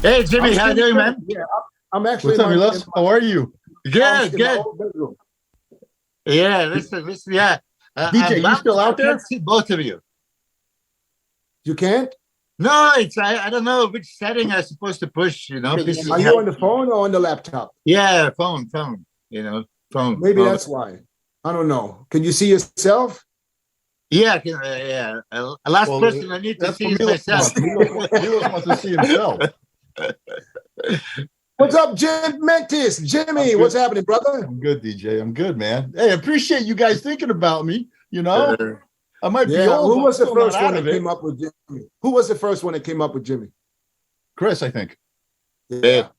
Hey, Jimmy, how you doing, man? Yeah, I'm actually. What's up, Milos? How are you? Good, good. Yeah, listen, yeah. DJ, you still out I there? can't see both of you. You can't? No, I don't know which setting I'm supposed to push, Are you on the phone or on the laptop? Yeah, phone, phone. Maybe that's why. I don't know. Can you see yourself? Yeah, yeah. Last person I need to see is myself. Milos wants to see himself. What's up, Jim Mentis? Jimmy, what's happening, brother? I'm good, DJ. I'm good, man. Hey, I appreciate you guys thinking about me. You know, I might be old. Who was the first one that came up with Jimmy? Who was the first one that came up with Jimmy? Chris, I think. Yeah.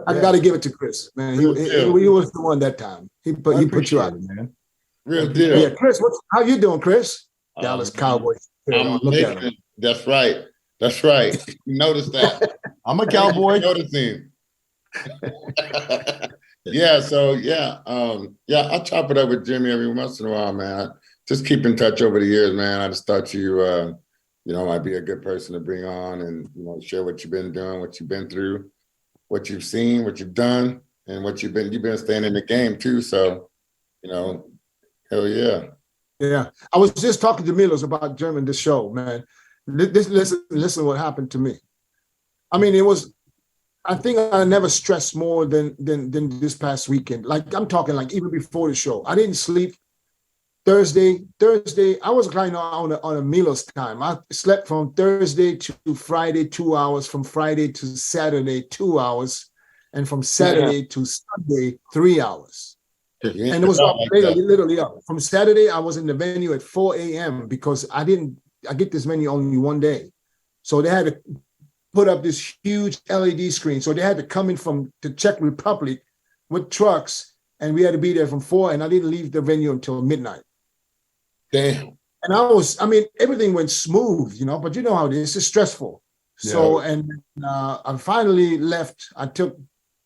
I got to give it to Chris, man. He was the one that time. He put you out, man. Real deal. Yeah, Chris, how you doing, Chris? Dallas Cowboys. I'm making. That's right. That's right. You noticed that. I'm a Cowboy. Noticing. Yeah. So I chop it up with Jimmy every once in a while, man. Just keep in touch over the years, man. I just thought you might be a good person to bring on and share what you've been doing, what you've been through, what you've seen, what you've done, and what you've been staying in the game too. So, hell yeah. Yeah, I was just talking to Milos about German this show, man. Listen what happened to me. I mean, I think I never stressed more than this past weekend. Like I'm talking like even before the show. I didn't sleep Thursday, I was kind of on a Milos time. I slept from Thursday to Friday, 2 hours, from Friday to Saturday, 2 hours, and from Saturday to Sunday, 3 hours. And it was literally up. From Saturday, I was in the venue at 4 a.m. because I get this venue only one day. So they had to put up this huge LED screen. So they had to come in from the Czech Republic with trucks, and we had to be there from 4, and I didn't leave the venue until midnight. Damn. And everything went smooth, but you know how it is. It's stressful. Yeah. So, I finally left. I took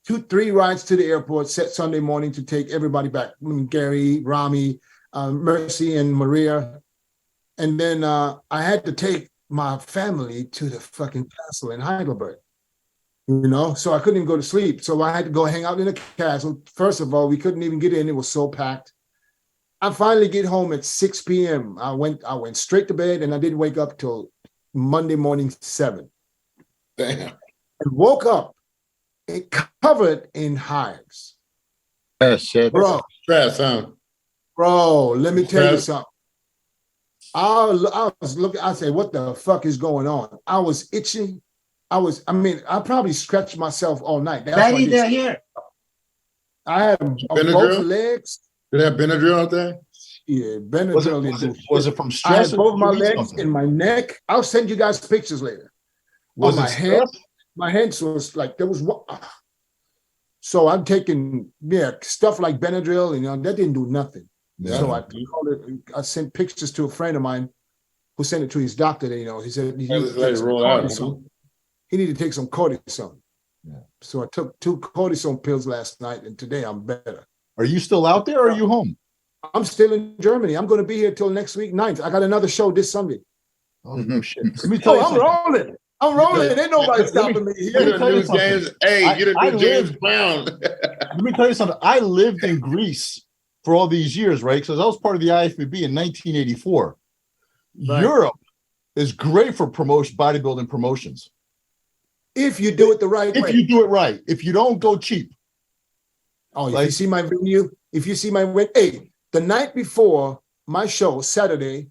2-3 rides to the airport, set Sunday morning to take everybody back. I mean, Gary, Rami, Mercy, and Maria. And then I had to take my family to the fucking castle in Heidelberg, so I couldn't even go to sleep. So I had to go hang out in the castle. First of all, we couldn't even get in. It was so packed. I finally get home at 6 p.m. I went straight to bed, and I didn't wake up till Monday morning 7. Damn. And woke up covered in hives. Oh, shit. Bro. Stress, huh? Bro, let me tell you something. I was looking, I said, what the fuck is going on? I was itching. I probably scratched myself all night. Daddy, they're here. I had them on both legs. Did they have Benadryl out there? Yeah, Benadryl. Was it from stress? I had both my legs and my neck. I'll send you guys pictures later. Was on my head, my hands was like, there was one. So I'm taking, stuff like Benadryl, that didn't do nothing. Yeah. So I sent pictures to a friend of mine who sent it to his doctor. He said he needed to take some cortisone. Yeah. So I took 2 cortisone pills last night, and today I'm better. Are you still out there or are you home? I'm still in Germany. I'm going to be here till next week, 9th. I got another show this Sunday. Oh, no shit. Let me tell you I'm rolling. I'm rolling. Ain't nobody stopping me here. Get a new James Brown. Let me tell you something. I lived in Greece for all these years, right? Because I was part of the IFBB in 1984. Right. Europe is great for bodybuilding promotions. If you do it the right way. If you do it right. If you don't go cheap. Oh, if you see my venue, the night before my show, Saturday,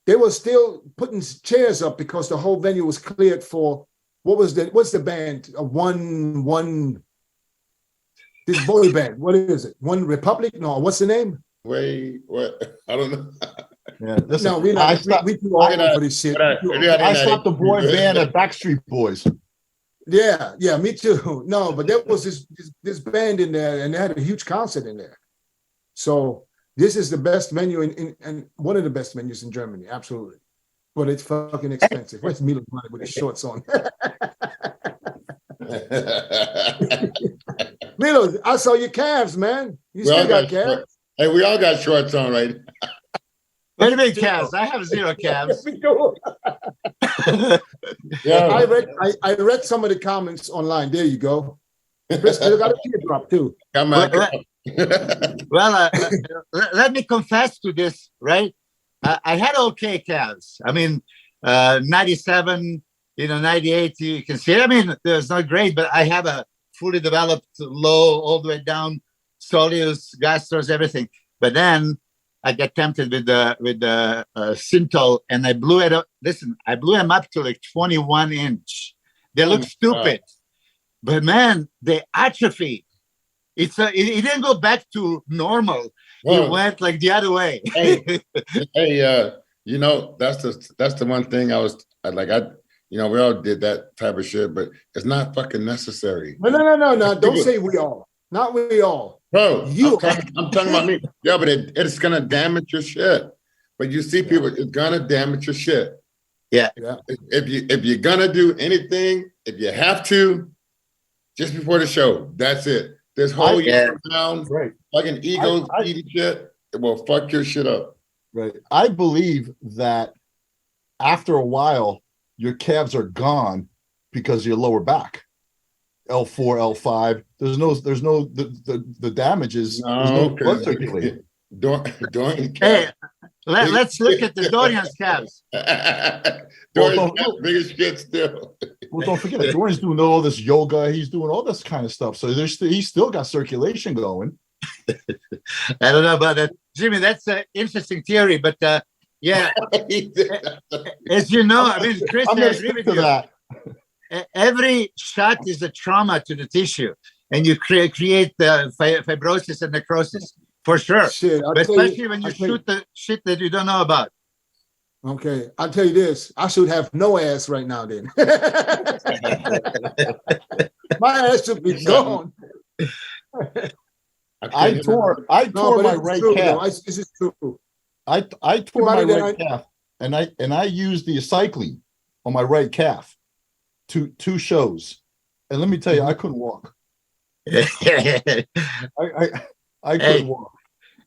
they were still putting chairs up because the whole venue was cleared for, what's the band? This boy band, what is it? One Republic? No, what's the name? Wait, what? I don't know. Yeah, listen, no, we're not. We too old for this shit. I stopped the boy band at Backstreet Boys. Yeah, me too. No, but there was this band in there, and they had a huge concert in there. So this is the best venue and one of the best venues in Germany, absolutely. But it's fucking expensive. Where's Milos with his shorts on? Milos, I saw your calves, man. You still got calves. Hey, we all got shorts on, right? What do you mean calves? I have 0 calves. Yeah. I read some of the comments online. There you go. Chris, you got a teardrop too. Come on. Well, let me confess to this, right? I had okay calves. I mean, 97, 98, you can see it. I mean, it was not great, but I have a fully developed low all the way down, soleus, gastros, everything. But then I got tempted with the Synthol, and I blew it up. Listen, I blew them up to like 21 inch. They look stupid, but man, they atrophy. It didn't go back to normal. It went like the other way. Hey, that's the one thing we all did that type of shit, but it's not fucking necessary. No. Don't say we all. Not we all. Bro, I'm talking about me. Yeah, but it's gonna damage your shit. But you see people, it's gonna damage your shit. Yeah. If you're gonna do anything, if you have to, just before the show, that's it. This whole year round, like an ego eating shit, it will fuck your shit up. Right. I believe that after a while, your calves are gone because of your lower back. L4, L5. There's no the damages. There's no blood circulating. Hey, let's look at the Dorian's calves. Dorian's biggest shit still. Well, don't forget, Dorian's doing all this yoga. He's doing all this kind of stuff. So he's still got circulation going. I don't know about that, Jimmy. That's an interesting theory, but yeah, as you know, I mean, Chris, I agree with you. That. Every shot is a trauma to the tissue, and you create fibrosis and necrosis for sure. But especially when you shoot the shit that you don't know about. Okay, I'll tell you this. I should have no ass right now then. My ass should be gone. I tore my right calf. This is true. I tore my right calf, and I used the cycling on my right calf. Two shows, and let me tell you, I couldn't walk. I couldn't walk.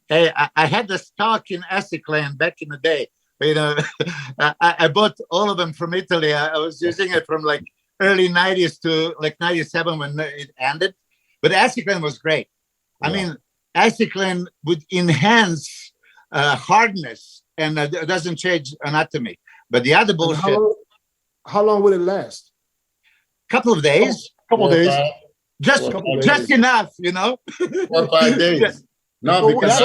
Hey, I had the stock in Aciclan back in the day. I bought all of them from Italy. I was using it from like early 90s to like 97 when it ended. But Aciclan was great. I mean, Aciclan would enhance hardness and it doesn't change anatomy. But the other bullshit. How long would it last? Couple of days. Just enough, 4 or 5 days. No, because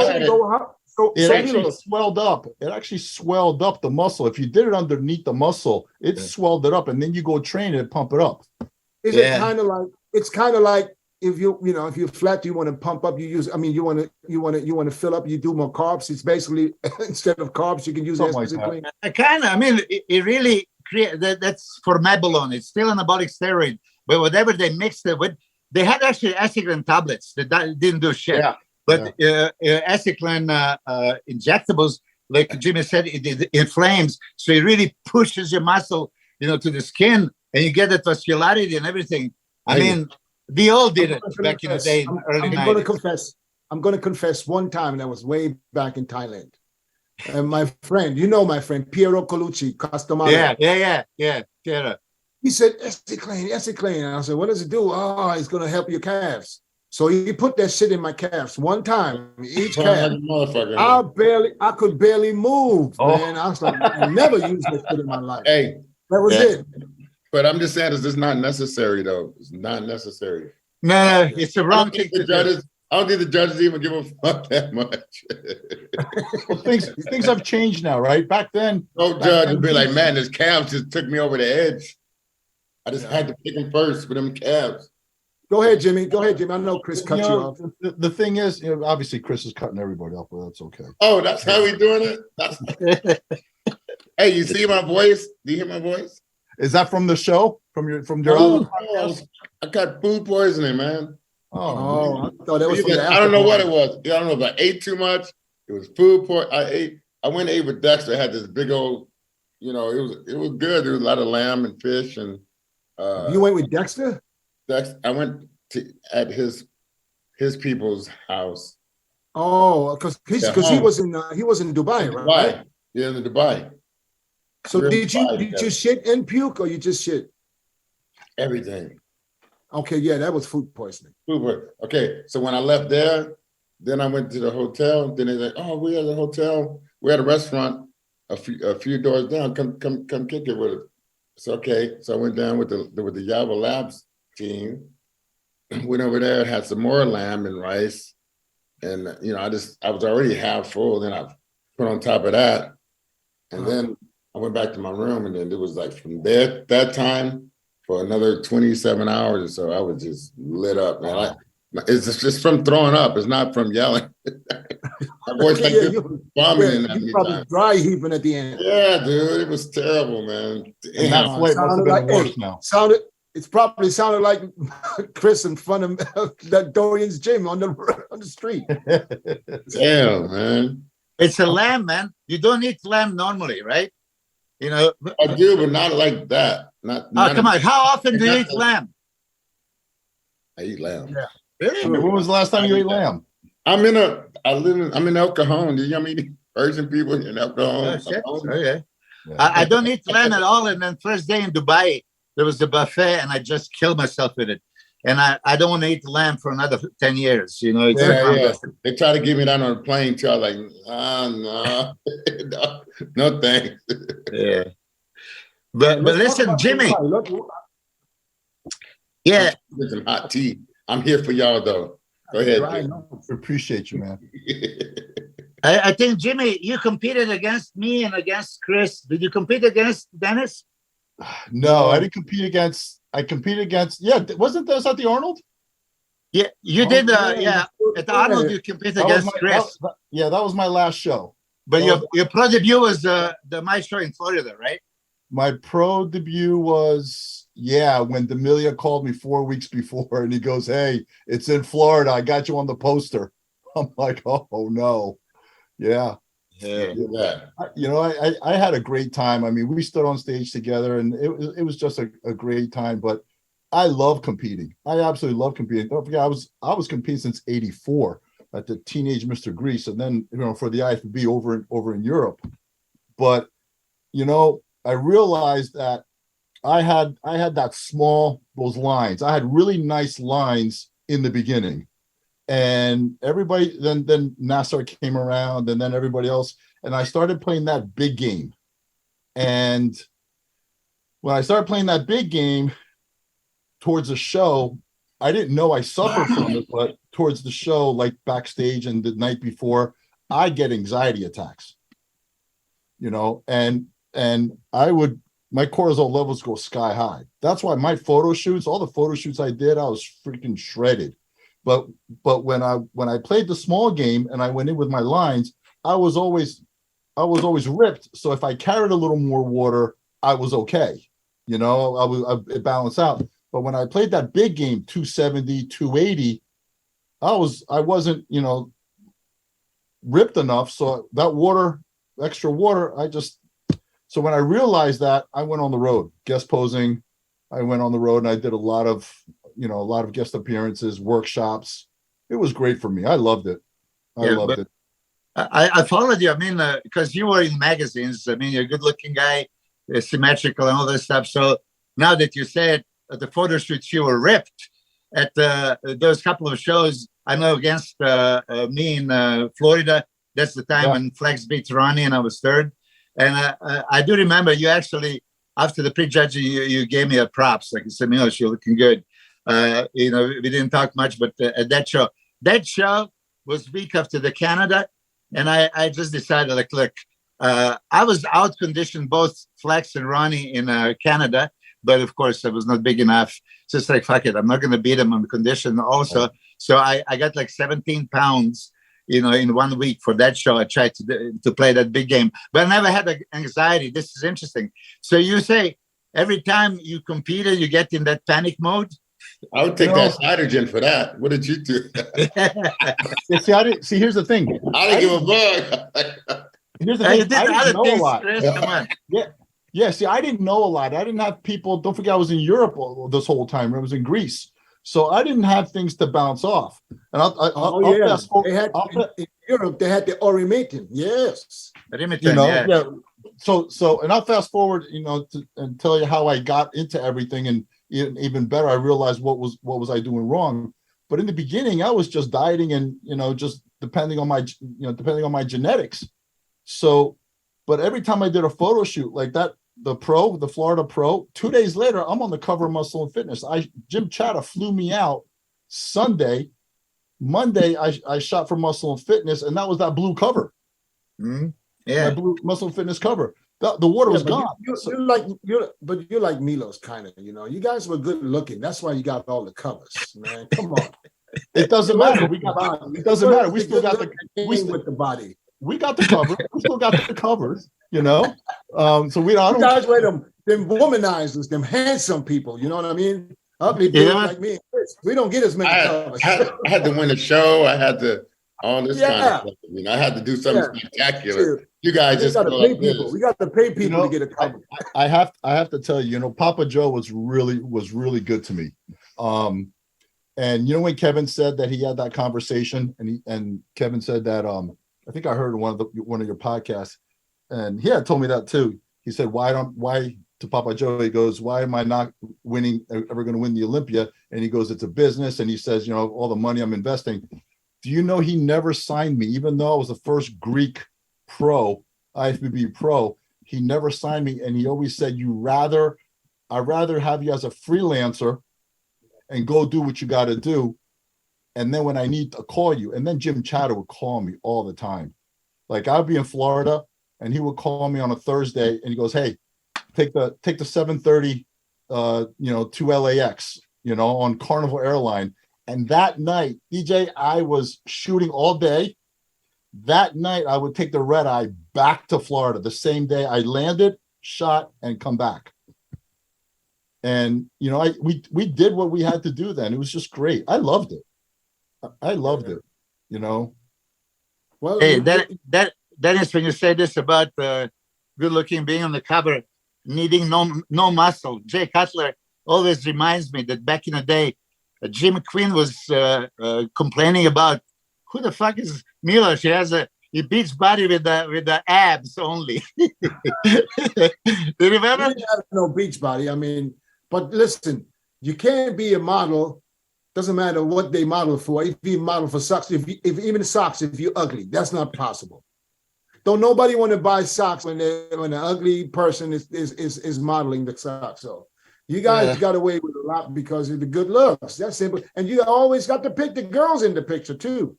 it actually swelled up. It actually swelled up the muscle. If you did it underneath the muscle, it swelled it up, and then you go train it, pump it up. Is it kind of like? It's kind of like if if you're flat, you want to pump up. You want to fill up. You do more carbs. It's basically instead of carbs, you can use Aciclan. Kind of. I mean, it really that's for Mabolone. It's still anabolic steroid, but whatever they mixed it with, they had actually Aciclan tablets that didn't do shit. Yeah. But Aciclan injectables, like Jimmy said, it inflames, so it really pushes your muscle, to the skin, and you get that vascularity and everything. I mean, we all did it back in the day, early 90s. I'm going to confess one time, and that was way back in Thailand. And my friend, my friend, Piero Colucci, Castamano. Yeah, Piero. He said, Aciclan. And I said, what does it do? Oh, it's going to help your calves. So he put that shit in my calves one time, each calf. I could barely move, man. I was like, I never used that shit in my life. Hey, that was it. But I'm just saying, it's not necessary, though. It's not necessary. No, it's the wrong thing to do. I don't think the judges even give a fuck that much. Well, things have changed now, right? Back then, no judge would be like, man, this calves just took me over the edge. I just had to pick him first with them calves. Go ahead, Jimmy. I know Chris cut you off. The thing is, obviously Chris is cutting everybody off, but that's okay. Oh, that's how we doing it? Hey, you see my voice? Do you hear my voice? Is that from the show? From your other podcast? I got food poisoning, man. Oh, I thought that was I don't know what it was. I don't know if I ate too much. It was food poisoning. I went and ate with Dexter. I had this big old, it was good. There was a lot of lamb and fish and you went with Dexter? I went at his people's house. Oh, because he was in Dubai, right? Yeah, in Dubai. So We're in did you Dubai did you together. shit and puke or you just shit? Everything. Okay, yeah, that was food poisoning. Uber. Okay, so when I left there, then I went to the hotel. Then they like, oh, we at the hotel. We at a restaurant a few doors down. Come kick it with us. It's okay. So I went down with the Yava Labs team. Went over there, had some more lamb and rice, and I was already half full. Then I put on top of that, and then I went back to my room, and then it was like from there that time for another 27 hours or so. I was just lit up, man. It's just from throwing up. It's not from yelling. My voice like this, vomiting at you me probably time. dry heaping at the end. Yeah, dude, it was terrible, man. And that flight must have been worse now. It probably sounded like Chris in front of that Dorian's gym on the street. Damn, man. It's a lamb, man. You don't eat lamb normally, right? I do, but not like that. Not come on. How often do you eat lamb? I eat lamb. Yeah. Really? When was the last time you ate lamb? I'm in El Cajon. Do you know me? Persian people in El Oh, Cajon. shit. Okay. I don't eat lamb at all. And then first day in Dubai, there was a buffet, and I just killed myself with it. And I don't want to eat lamb for another 10 years. Yeah. They try to get me down on a plane too. I was like, no, no thanks. Yeah. But listen, Jimmy. Yeah. Get some hot tea. I'm here for y'all though. Go ahead. I appreciate you, man. I think, Jimmy, you competed against me and against Chris. Did you compete against Dennis? No, I didn't compete against. I competed against. Yeah, wasn't this at the Arnold? Yeah, you did. Yeah, at the Arnold, you competed against Chris. That was my last show. But your pro debut was the my show in Florida, right? My pro debut was when D'Amelio called me 4 weeks before, and he goes, "Hey, it's in Florida. I got you on the poster." I'm like, "Oh no, yeah." I had a great time. I mean, we stood on stage together, and it was just a great time. But I love competing. I absolutely love competing. Don't forget, I was competing since '84 at the Teenage Mr. Grease, and then for the IFBB over in Europe. But I realized that I had those lines. I had really nice lines in the beginning. And everybody, then Nasser came around, and then everybody else, and I started playing that big game. And when I started playing that big game towards the show, I didn't know I suffered from it, but towards the show, like backstage and the night before, I get anxiety attacks. And my cortisol levels go sky high. That's why my photo shoots, all the photo shoots I did, I was freaking shredded. But when I played the small game and I went in with my lines, I was always ripped. So if I carried a little more water, I was okay. It balanced out. But when I played that big game, 270, 280, I wasn't, ripped enough. So that extra water, so when I realized that, I went on the road, guest posing. I went on the road and I did a lot of guest appearances, workshops. It was great for me. I loved it. I loved it. I followed you. I mean, because you were in magazines. I mean, you're a good-looking guy, symmetrical and all this stuff. So now that you said at the photo shoots you were ripped at those couple of shows, I know against me in Florida, that's the time when Flex beat Ronnie and I was third. And I do remember you actually, after the pre-judging, you gave me a props. Like you said, Milos, you're looking good. We didn't talk much, but at that show was week after the Canada. And I just decided, like, look, I was out conditioned both Flex and Ronnie in Canada, but of course I was not big enough. Just like, fuck it, I'm not going to beat them on condition also. So I got like 17 pounds, in 1 week for that show. I tried to play that big game, but I never had anxiety. This is interesting. So you say every time you competed, you get in that panic mode? I would take that hydrogen for that. What did you do? See, here's the thing. I didn't give a fuck. Here's the thing. You did other things, Chris. Come on. Yeah. See, I didn't know a lot. I didn't have people. Don't forget, I was in Europe this whole time. I was in Greece, so I didn't have things to bounce off. And I'll fast forward. Europe, they had the Orimatin. Yes. Remington, yeah. yeah. So, and I'll fast forward, and tell you how I got into everything, and even better, I realized what was I doing wrong. But in the beginning, I was just dieting and just depending on my genetics. So, but every time I did a photo shoot like that, the Florida Pro, 2 days later, I'm on the cover of Muscle and Fitness. Jim Chatta flew me out Sunday. Monday, I shot for Muscle and Fitness, and that was that blue cover. Mm-hmm. Yeah, my blue Muscle and Fitness cover. The water was gone. You're like Milos, kind of. You guys were good looking. That's why you got all the covers, man. Come on. It doesn't matter. It doesn't matter. We still got with the body. We got the cover. We still got the covers. So we don't. You guys were them womanizers, them handsome people. You know what I mean? Ugly people like me. We don't get as many covers. I had to win a show. I had to all this kind of stuff. I had to do something spectacular. Sure. You guys just got to pay people. We got to pay people to get a cover. I have to tell you, Papa Joe was really good to me. And when Kevin said that he had that conversation, and Kevin said that I think I heard one of your podcasts, and he had told me that too. He said, why to Papa Joe, he goes, why am I not ever going to win the Olympia? And he goes, it's a business. And he says, all the money I'm investing. Do you know he never signed me, even though I was the first Greek pro, IFBB pro, he never signed me. And he always said, I'd rather have you as a freelancer and go do what you got to do. And then when I need to call you, and then Jim Chatter would call me all the time. Like I'd be in Florida and he would call me on a Thursday and he goes, hey, take the 7:30, to LAX, on Carnival Airline. And that night, DJ, I was shooting all day. That night, I would take the red eye back to Florida the same day I landed, shot, and come back. And we did what we had to do then. It was just great. I loved it. Well, hey, that is when you say this about good looking, being on the cover, needing no muscle. Jay Cutler always reminds me that back in the day, Jim Quinn was complaining about who the fuck is Milos. He beats body with the abs only. Do you remember? He didn't have no beach body. I mean, but listen, you can't be a model. Doesn't matter what they model for. If you model for socks, if you're ugly, that's not possible. Don't nobody want to buy socks when an ugly person is modeling the socks. So you guys got away with a lot because of the good looks. That's simple. And you always got to pick the girls in the picture too.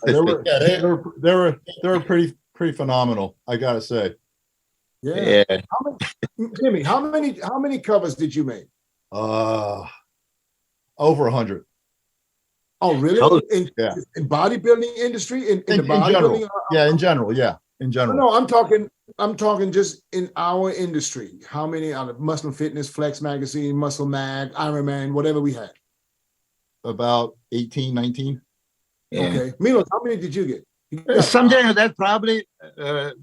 They were pretty phenomenal, I gotta say. Yeah. Jimmy, how many covers did you make? Over 100. Oh, really? In bodybuilding industry, in the bodybuilding? In general. No, I'm talking just in our industry. How many out of Muscle Fitness, Flex Magazine, Muscle Mag, Iron Man, whatever we had? About 18, 19. Yeah. Okay. Milos, how many did you get? Something like that, probably a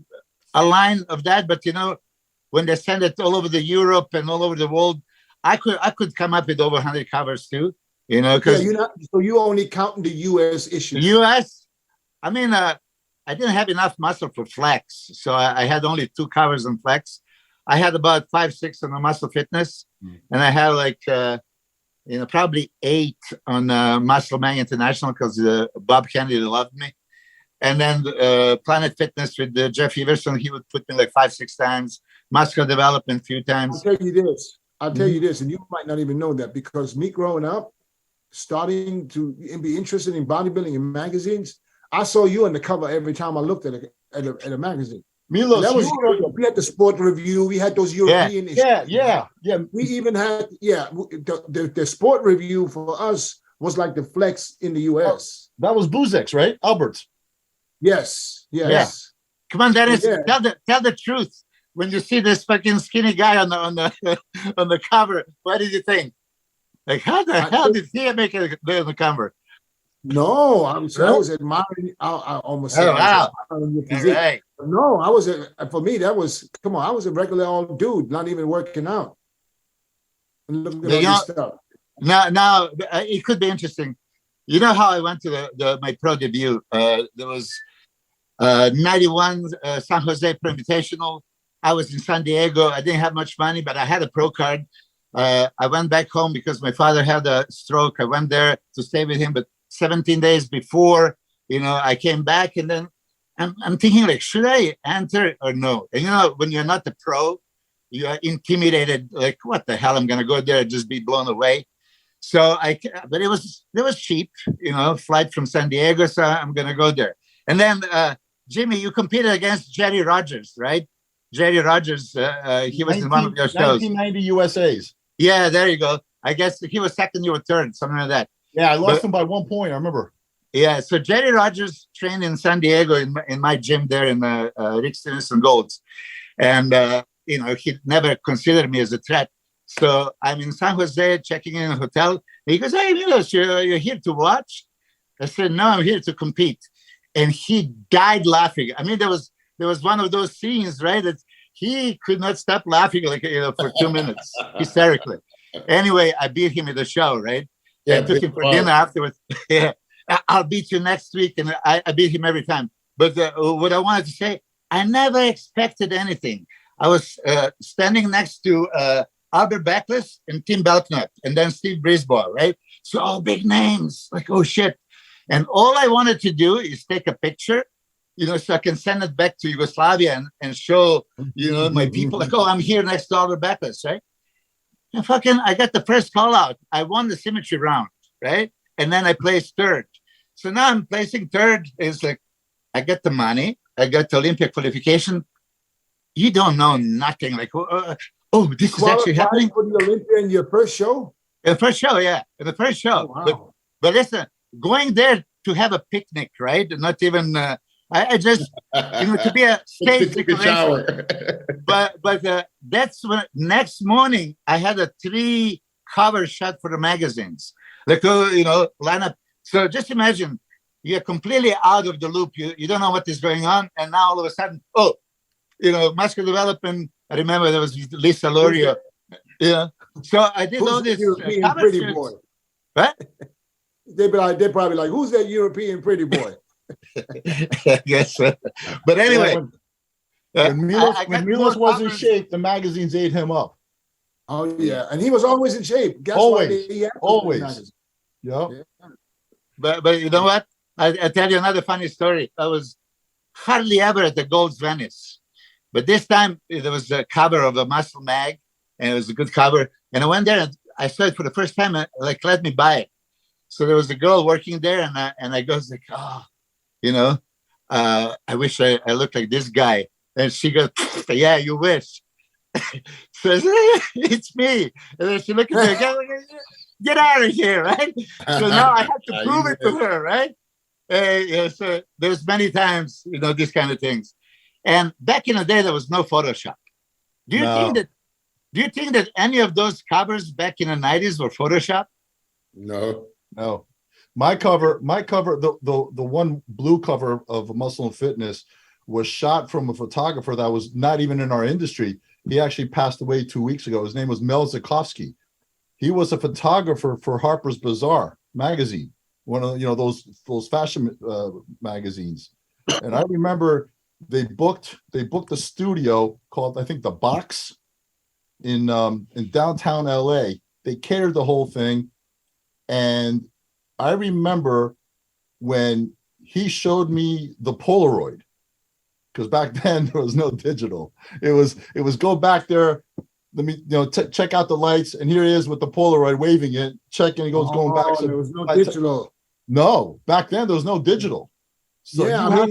line of that. But when they send it all over the Europe and all over the world, I could come up with over 100 covers too. Because so you only counting the U.S. issues. U.S. I mean, I didn't have enough muscle for Flex, so I had only 2 covers on Flex. I had about 5-6 on the Muscle Fitness, and I had like probably 8 on Muscle Mag International because Bob Kennedy loved me, and then Planet Fitness with Jeff Everson. He would put me like 5-6 times. Muscle Development a few times. I'll tell you this, and you might not even know that because me growing up, starting to be interested in bodybuilding in magazines, I saw you on the cover every time I looked at a magazine. Milos, that was we had the Sport Review. We had those European issues. Yeah. We even had the Sport Review for us was like the Flex in the U.S. That was Buzek's, right? Albert's. Yes. Yeah. Come on, Dennis. Tell the truth. When you see this fucking skinny guy on the cover, what did you think? Like, how the hell did he make it on the cover? No, I was admiring. I almost said, admiring your physique. Right. No, for me, that was, come on, I was a regular old dude, not even working out. And look at all this stuff. Now, it could be interesting. You know how I went to my pro debut? There was 91 San Jose Pro Invitational. I was in San Diego. I didn't have much money, but I had a pro card. I went back home because my father had a stroke. I went there to stay with him, but 17 days before, I came back, and then I'm thinking, like, should I enter or no? And when you're not the pro, you are intimidated, like, what the hell? I'm going to go there and just be blown away. So but it was cheap, flight from San Diego. So I'm going to go there. And then, Jimmy, you competed against Jerry Rogers, right? Jerry Rogers, he was in one of your shows. 1990 USA's. Yeah, there you go. I guess he was second, you were third, something like that. Yeah, I lost him by 1 point, I remember. Yeah, so Jerry Rogers trained in San Diego in my gym there in Rick Stevenson Golds. And, he never considered me as a threat. So I'm in San Jose checking in a hotel. He goes, hey, Milos, you're here to watch? I said, no, I'm here to compete. And he died laughing. I mean, there was one of those scenes, right, that he could not stop laughing, like, for 2 minutes, hysterically. Anyway, I beat him at the show, right? Yeah, I took him for dinner afterwards. Yeah, I'll beat you next week. And I beat him every time. But what I wanted to say, I never expected anything. I was standing next to Albert Beckless and Tim Belknap, and then Steve Brisbois, right? So all big names, like, oh, shit. And all I wanted to do is take a picture, so I can send it back to Yugoslavia and show, my people, like, oh, I'm here next to Albert Beckless, right? And I got the first call out. I won the symmetry round, right? And then I placed third. So now I'm placing third. It's like, I get the money. I got the Olympia qualification. You don't know nothing. Like, this is actually happening. For the Olympia in your first show? The first show, yeah. The first show. Oh, wow. But listen, going there to have a picnic, right? Not even, I just, to be a stage decoration. But that's when, next morning, I had a 3 cover shot for the magazines. Like, line up. So just imagine, you're completely out of the loop. You don't know what is going on. And now all of a sudden, muscular development. I remember there was Lisa Lorio. Yeah. So I did all this. European pretty boy? What? They're probably like, who's that European pretty boy? I guess so. But anyway. When Milos was in shape, the magazines ate him up. Oh, yeah. And he was always in shape. Guess always. Always. Yep. Yeah. But you know what? I'll tell you another funny story. I was hardly ever at the Gold's Venice. But this time, there was a cover of a muscle mag, and it was a good cover. And I went there, and I saw it for the first time, let me buy it. So there was a girl working there, and I goes like, I wish I looked like this guy. And she goes, yeah, you wish. So I said, it's me. And then she looked at me again, get out of here, right? So now I have to prove it to her, right? So there's many times, these kind of things. And back in the day, there was no Photoshop. Do you think that any of those covers back in the 90s were Photoshop? No. My cover, the one blue cover of Muscle and Fitness was shot from a photographer that was not even in our industry. He actually passed away 2 weeks ago. His name was Mel Zakowski. He was a photographer for Harper's Bazaar magazine, one of those fashion magazines. And I remember they booked a studio called, I think, The Box in downtown LA. They catered the whole thing. And I remember when he showed me the Polaroid, because back then there was no digital. It was go back there, let me check out the lights, and here he is with the Polaroid waving it, checking. He goes going back. So there was no digital. No, back then there was no digital. So yeah,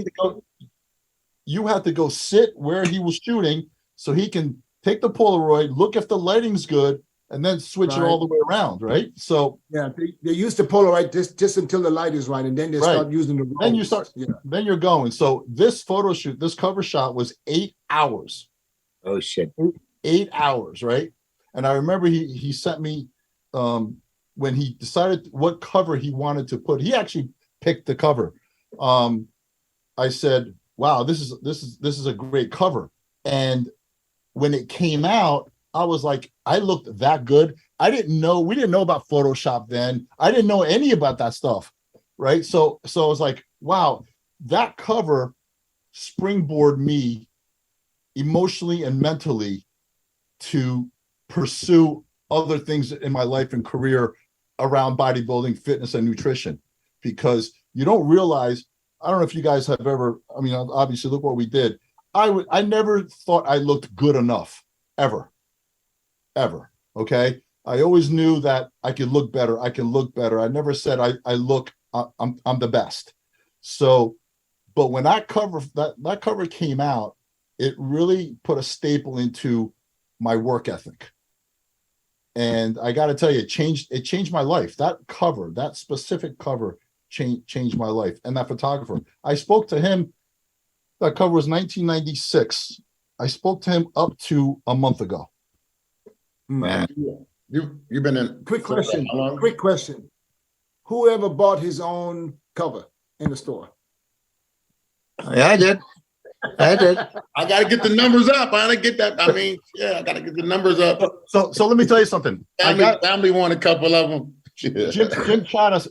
you had to go sit where he was shooting, so he can take the Polaroid, look if the lighting's good, and then switch it all the way around, right? So yeah, they use the Polaroid just until the light is right, and then they start using the. Then you start. Yeah. Then you're going. So this photo shoot, this cover shot was 8 hours. Oh shit! 8 hours, right? And I remember he sent me when he decided what cover he wanted to put. He actually picked the cover. I said, "Wow, this is a great cover." And when it came out, I was like, I looked that good. We didn't know about Photoshop then. I didn't know any about that stuff. right? So it's like, wow, that cover springboard me emotionally and mentally to pursue other things in my life and career around bodybuilding, fitness, and nutrition, because you don't realize, I don't know if you guys have ever, I mean, obviously look what we did. I never thought I looked good enough, ever. Okay. I always knew that I could look better. I can look better. I never said I'm the best. So, but when that cover came out, it really put a staple into my work ethic. And I got to tell you, it changed my life. That specific cover changed my life. And that photographer, I spoke to him. That cover was 1996. I spoke to him up to a month ago. Man. You've been in. Quick question. Whoever bought his own cover in the store? Yeah, I did. I got to get the numbers up. I got to get that. I mean, yeah, I got to get the numbers up. So let me tell you something. Family won a couple of them. Yeah.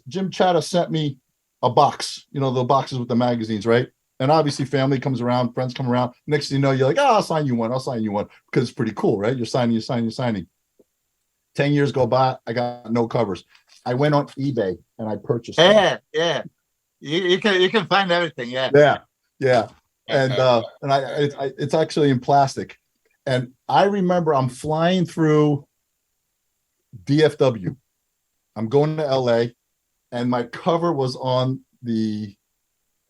Jim Chatta sent me a box, the boxes with the magazines, right? And obviously family comes around, friends come around. Next thing you know, you're like, I'll sign you one, because it's pretty cool, right? You're signing. 10 years go by, I got no covers. I went on eBay and I purchased them. Yeah. You can find everything, yeah. Yeah. And it's actually in plastic. And I remember I'm flying through DFW. I'm going to LA, and my cover was on the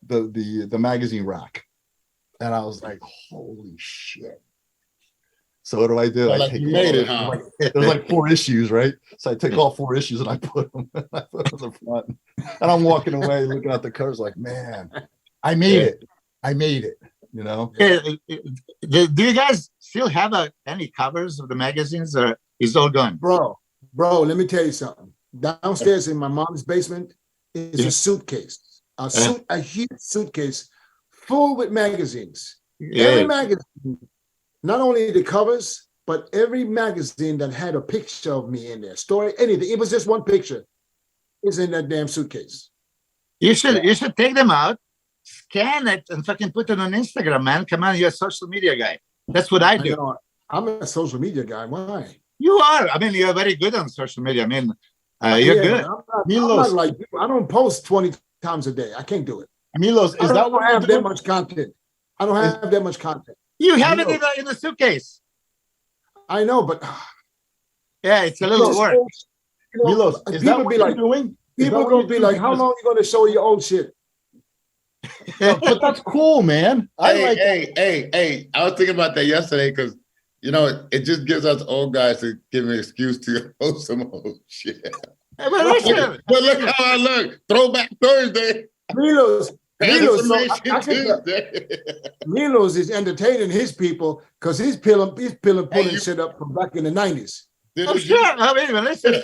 magazine rack. And I was like, holy shit. So what do I do? Like you made it, huh? There's like 4 issues, right? So I take all 4 issues and I put them on the front. And I'm walking away looking at the covers like, man, I made it. Do you guys still have any covers of the magazines, or is all gone? Bro, let me tell you something. Downstairs in my mom's basement is a suitcase, a huge suitcase full with magazines. Yeah. Every magazine, not only the covers, but every magazine that had a picture of me in there, story, anything. It was just one picture is in that damn suitcase. You should take them out, scan it, and fucking put it on Instagram, man. Come on, you're a social media guy. That's what I do. I'm a social media guy. Why? You are. I mean, you're very good on social media. I mean, you're good. I'm not like you. I don't post 20 times a day. I can't do it. Milos, I don't have that much content. I don't have that much content. You have it in the suitcase. I know, but yeah, it's a little work. Milos, is that what you're doing? People are going to be like, how long are you going to show your old shit? But that's cool, man. Hey, I was thinking about that yesterday because, it just gives us old guys to give an excuse to post some old shit. But look how I look. Throwback Thursday. Milos is entertaining his people because he's pulling shit up from back in the 90s. I'm sure. I mean, listen.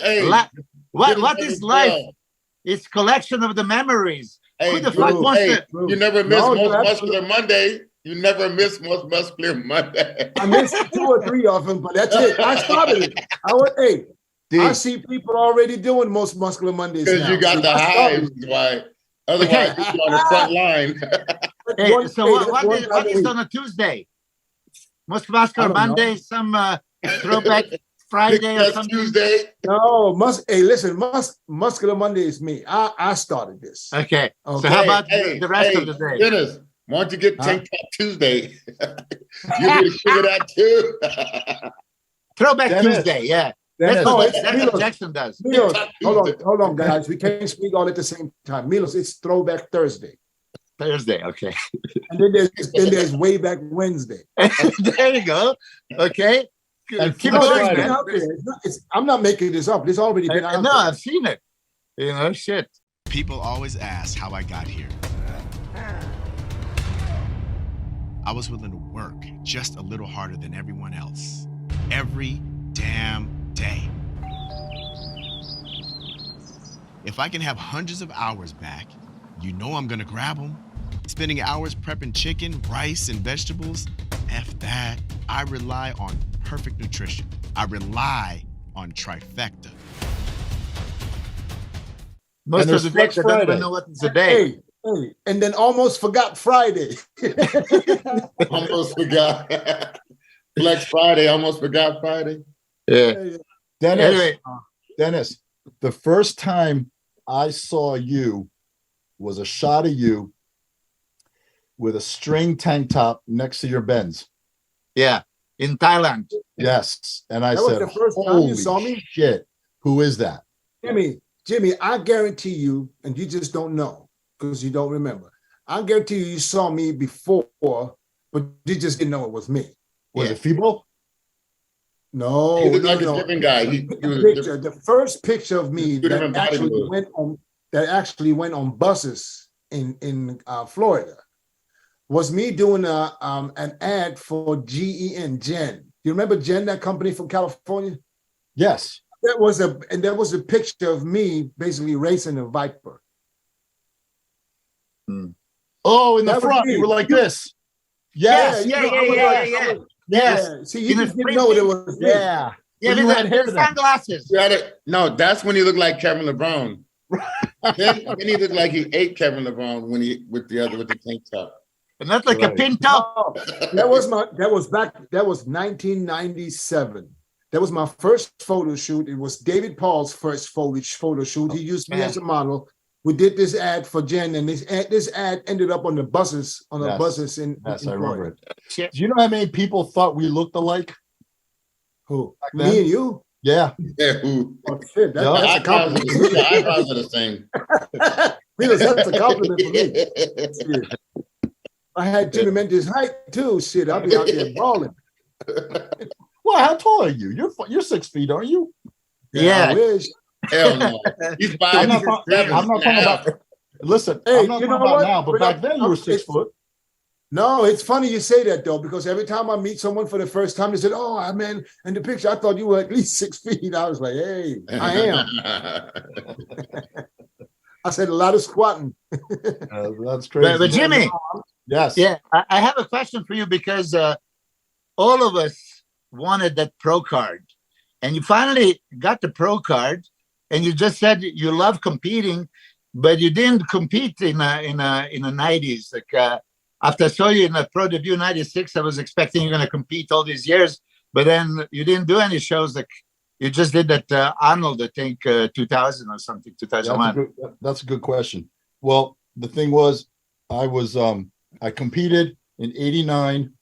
What is life? It's collection of the memories. Hey, who the fuck wants to? You never miss Most Muscular Monday. You never miss Most Muscular Monday. I missed 2 or 3 of them, but that's it. I started it. I see people already doing Most Muscular Mondays because you got the hives. Why? Otherwise, you're on the front line. So what is on a Tuesday? Most Muscular Monday, some throwback Friday or something? Tuesday. No, listen, Muscular Monday is me. I started this. Okay. So how about the rest of the day? Dennis, why don't you get Tank Top Tuesday? You need to figure that too. Throwback Dennis. Tuesday, yeah. Dennis. That's what Jackson does. Milos, hold on, guys. We can't speak all at the same time. Milos, it's Throwback Thursday. Thursday, okay. And then there's Way Back Wednesday. There you go. Okay. And Keep Friday. going, man. I'm not making this up. It's already been out No, there. I've seen it. Shit. People always ask how I got here. I was willing to work just a little harder than everyone else. Every damn day. If I can have hundreds of hours back, I'm gonna grab them. Spending hours prepping chicken, rice, and vegetables, F that. I rely on perfect nutrition. I rely on Trifecta. Most there's of the days Flex I don't even Friday. know what is a day. Hey, and then almost forgot Friday. Almost forgot. Flex Friday, almost forgot Friday. Yeah. Dennis, Anyway, Dennis, the first time I saw you was a shot of you with a string tank top next to your Benz. yeah, in Thailand. Yes. And I That was said, the first time you holy saw me? shit, who is that? Jimmy, I guarantee you, and you just don't know because you don't remember. I guarantee you saw me before, but you just didn't know it was me. Was it Fibo? No, He looked no, like a no. different guy. The first picture of me Two that different actually went on buses in Florida was me doing an ad for Gen. You remember Gen, that company from California? Yes. There was a picture of me basically racing a Viper. Oh, in the That was front, me. you were like this. Yes. Yes. See, you In a just didn't know it was me. Yeah. Yeah, But you with had the hair then. sunglasses. No, that's when he looked like Kevin Levrone. then he looked like he ate Kevin Levrone when he with the tank top. But not like a Right. pinto. No, that was 1997. That was my first photo shoot. It was David Paul's first photo shoot. He used me as a model. We did this ad for Jen, and this ad ended up on the buses, Yes. in Yes, in I remember Florida. it. Do you know how many people thought we looked alike? Who? Back then? Me and you? Yeah. Yeah, who? Oh, shit, Yeah. that's a compliment. The eyebrows are the same. Milos, that's a compliment for me. Shit. I had Jimmy Mentis' height too. Shit, I'll be out there balling. Well, how tall are you? You're 6 feet, aren't you? Yeah. I wish. Hell no. He's I'm 5'7". not talking about. Listen, Hey, I'm not you talking know about what? now, but Bring back up- then you were 6 foot. No, it's funny you say that though, because every time I meet someone for the first time, they said, "Oh, man, in the picture, I thought you were at least 6 feet." I was like, "Hey, I am." I said a lot of squatting. That's crazy. But Jimmy, Yes. yeah, I have a question for you because all of us wanted that pro card, and you finally got the pro card, and you just said you love competing, but you didn't compete in the 90s. Like after I saw you in the Pro Debut 96, I was expecting you're going to compete all these years, but then you didn't do any shows. Like you just did that Arnold, I think 2000 or something, 2001. That's a good question. Well, the thing was, I competed in '89,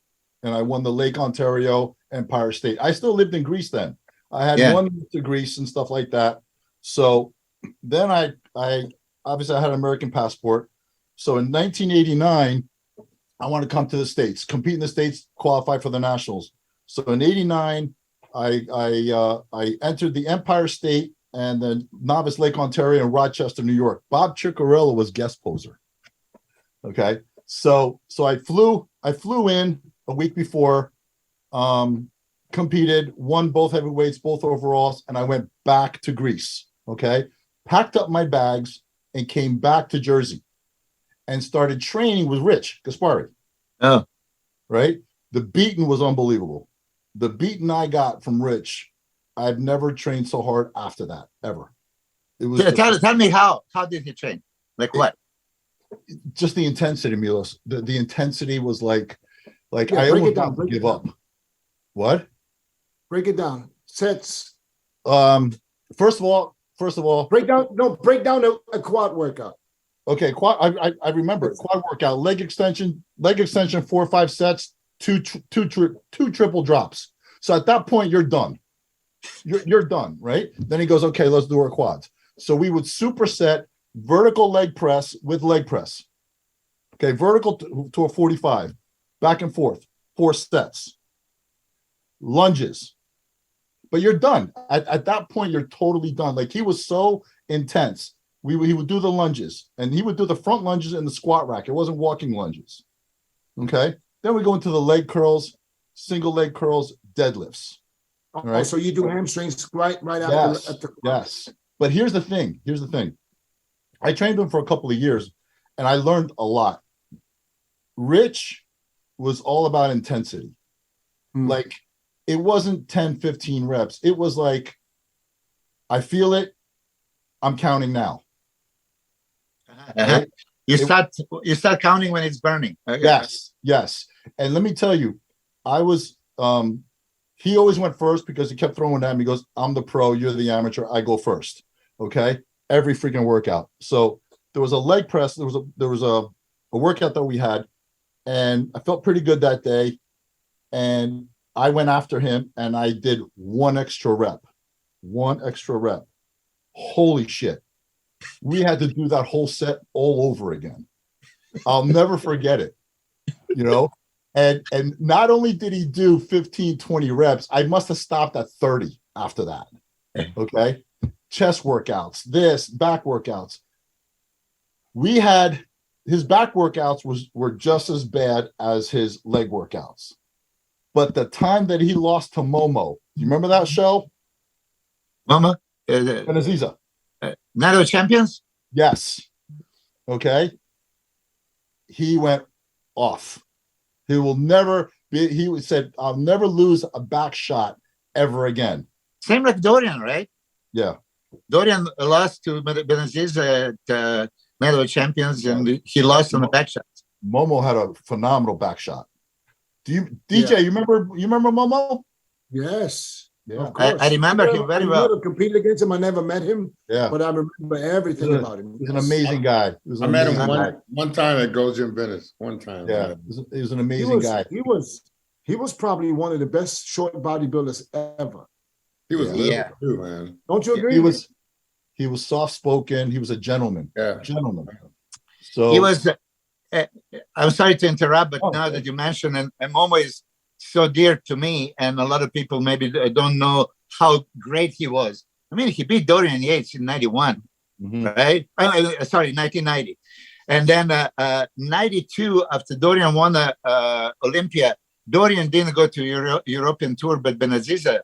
and I won the Lake Ontario Empire State. I still lived in Greece then. I had one to Greece and stuff like that. So then I obviously I had an American passport. So in 1989, I wanted to come to the States, compete in the States, qualify for the nationals. So in '89, I entered the Empire State and then Novice Lake Ontario and Rochester, New York. Bob Ciccarello was guest poser. Okay, so I flew in a week before, competed, won both heavyweights, both overalls, and I went back to Greece. Okay, packed up my bags and came back to Jersey and started training with Rich Gaspari. Oh, right. The beating was unbelievable. The beating I got from Rich, I've never trained so hard after that ever. It was tell me how did you train? Like what? Just the intensity, Milos. The intensity was like Yeah, I break almost it down, wanted break to it give down. up. What? Break it down. Sets. First of all, Break down a quad workout. okay, quad. I remember it. Quad workout, leg extension, 4 or 5 sets, two triple drops. So at that point, you're done. You're done, right? Then he goes, okay, let's do our quads. So we would superset vertical leg press with leg press. Okay, vertical to a 45, back and forth, 4 sets. Lunges. But you're done. At that point, you're totally done. Like he was so intense. He would do the lunges, and he would do the front lunges in the squat rack. It wasn't walking lunges. Okay. Then we go into the leg curls, single leg curls, deadlifts. Oh, right. so you do hamstrings right Yes. after Yes. But here's the thing. I trained him for a couple of years, and I learned a lot. Rich was all about intensity. Like, it wasn't 10, 15 reps. It was like, I feel it. I'm counting now. Right? You start counting when it's burning. Okay. Yes. And let me tell you, I was he always went first because he kept throwing at me. He goes, I'm the pro, you're the amateur, I go first. Okay. Every freaking workout. So there was a leg press, there was a workout that we had, and I felt pretty good that day. And I went after him and I did one extra rep. Holy shit. We had to do that whole set all over again. I'll never forget it, you know? And not only did he do 15, 20 reps, I must have stopped at 30 after that. Okay. Chest workouts, back workouts. We had his back workouts were just as bad as his leg workouts. But the time that he lost to Momo, you remember that show? Mama, Benaziza. Night of Champions? Yes. Okay. He went off. He will never be, he said, I'll never lose a back shot ever again. Same like Dorian, right? Yeah. Dorian lost to Benaziza at Night of Champions, and he lost on the back shot. Momo had a phenomenal back shot. DJ, you remember Momo? Yes. Yeah. Of course. I remember him very well. I never competed against him. I never met him. Yeah. But I remember everything about him. He's an amazing guy. I met him one time at Gold Gym Venice. One time. Yeah. He was an amazing guy. He was probably one of the best short bodybuilders ever. He was little too, man. Don't you agree? He was soft spoken. He was a gentleman. Yeah. Gentleman. So he was I'm sorry to interrupt, but now that you mention and Momo is so dear to me, and a lot of people maybe don't know how great he was. I mean, he beat Dorian Yates in 91, right? Sorry, 1990. And then 92, after Dorian won Olympia, Dorian didn't go to European tour, but Benaziza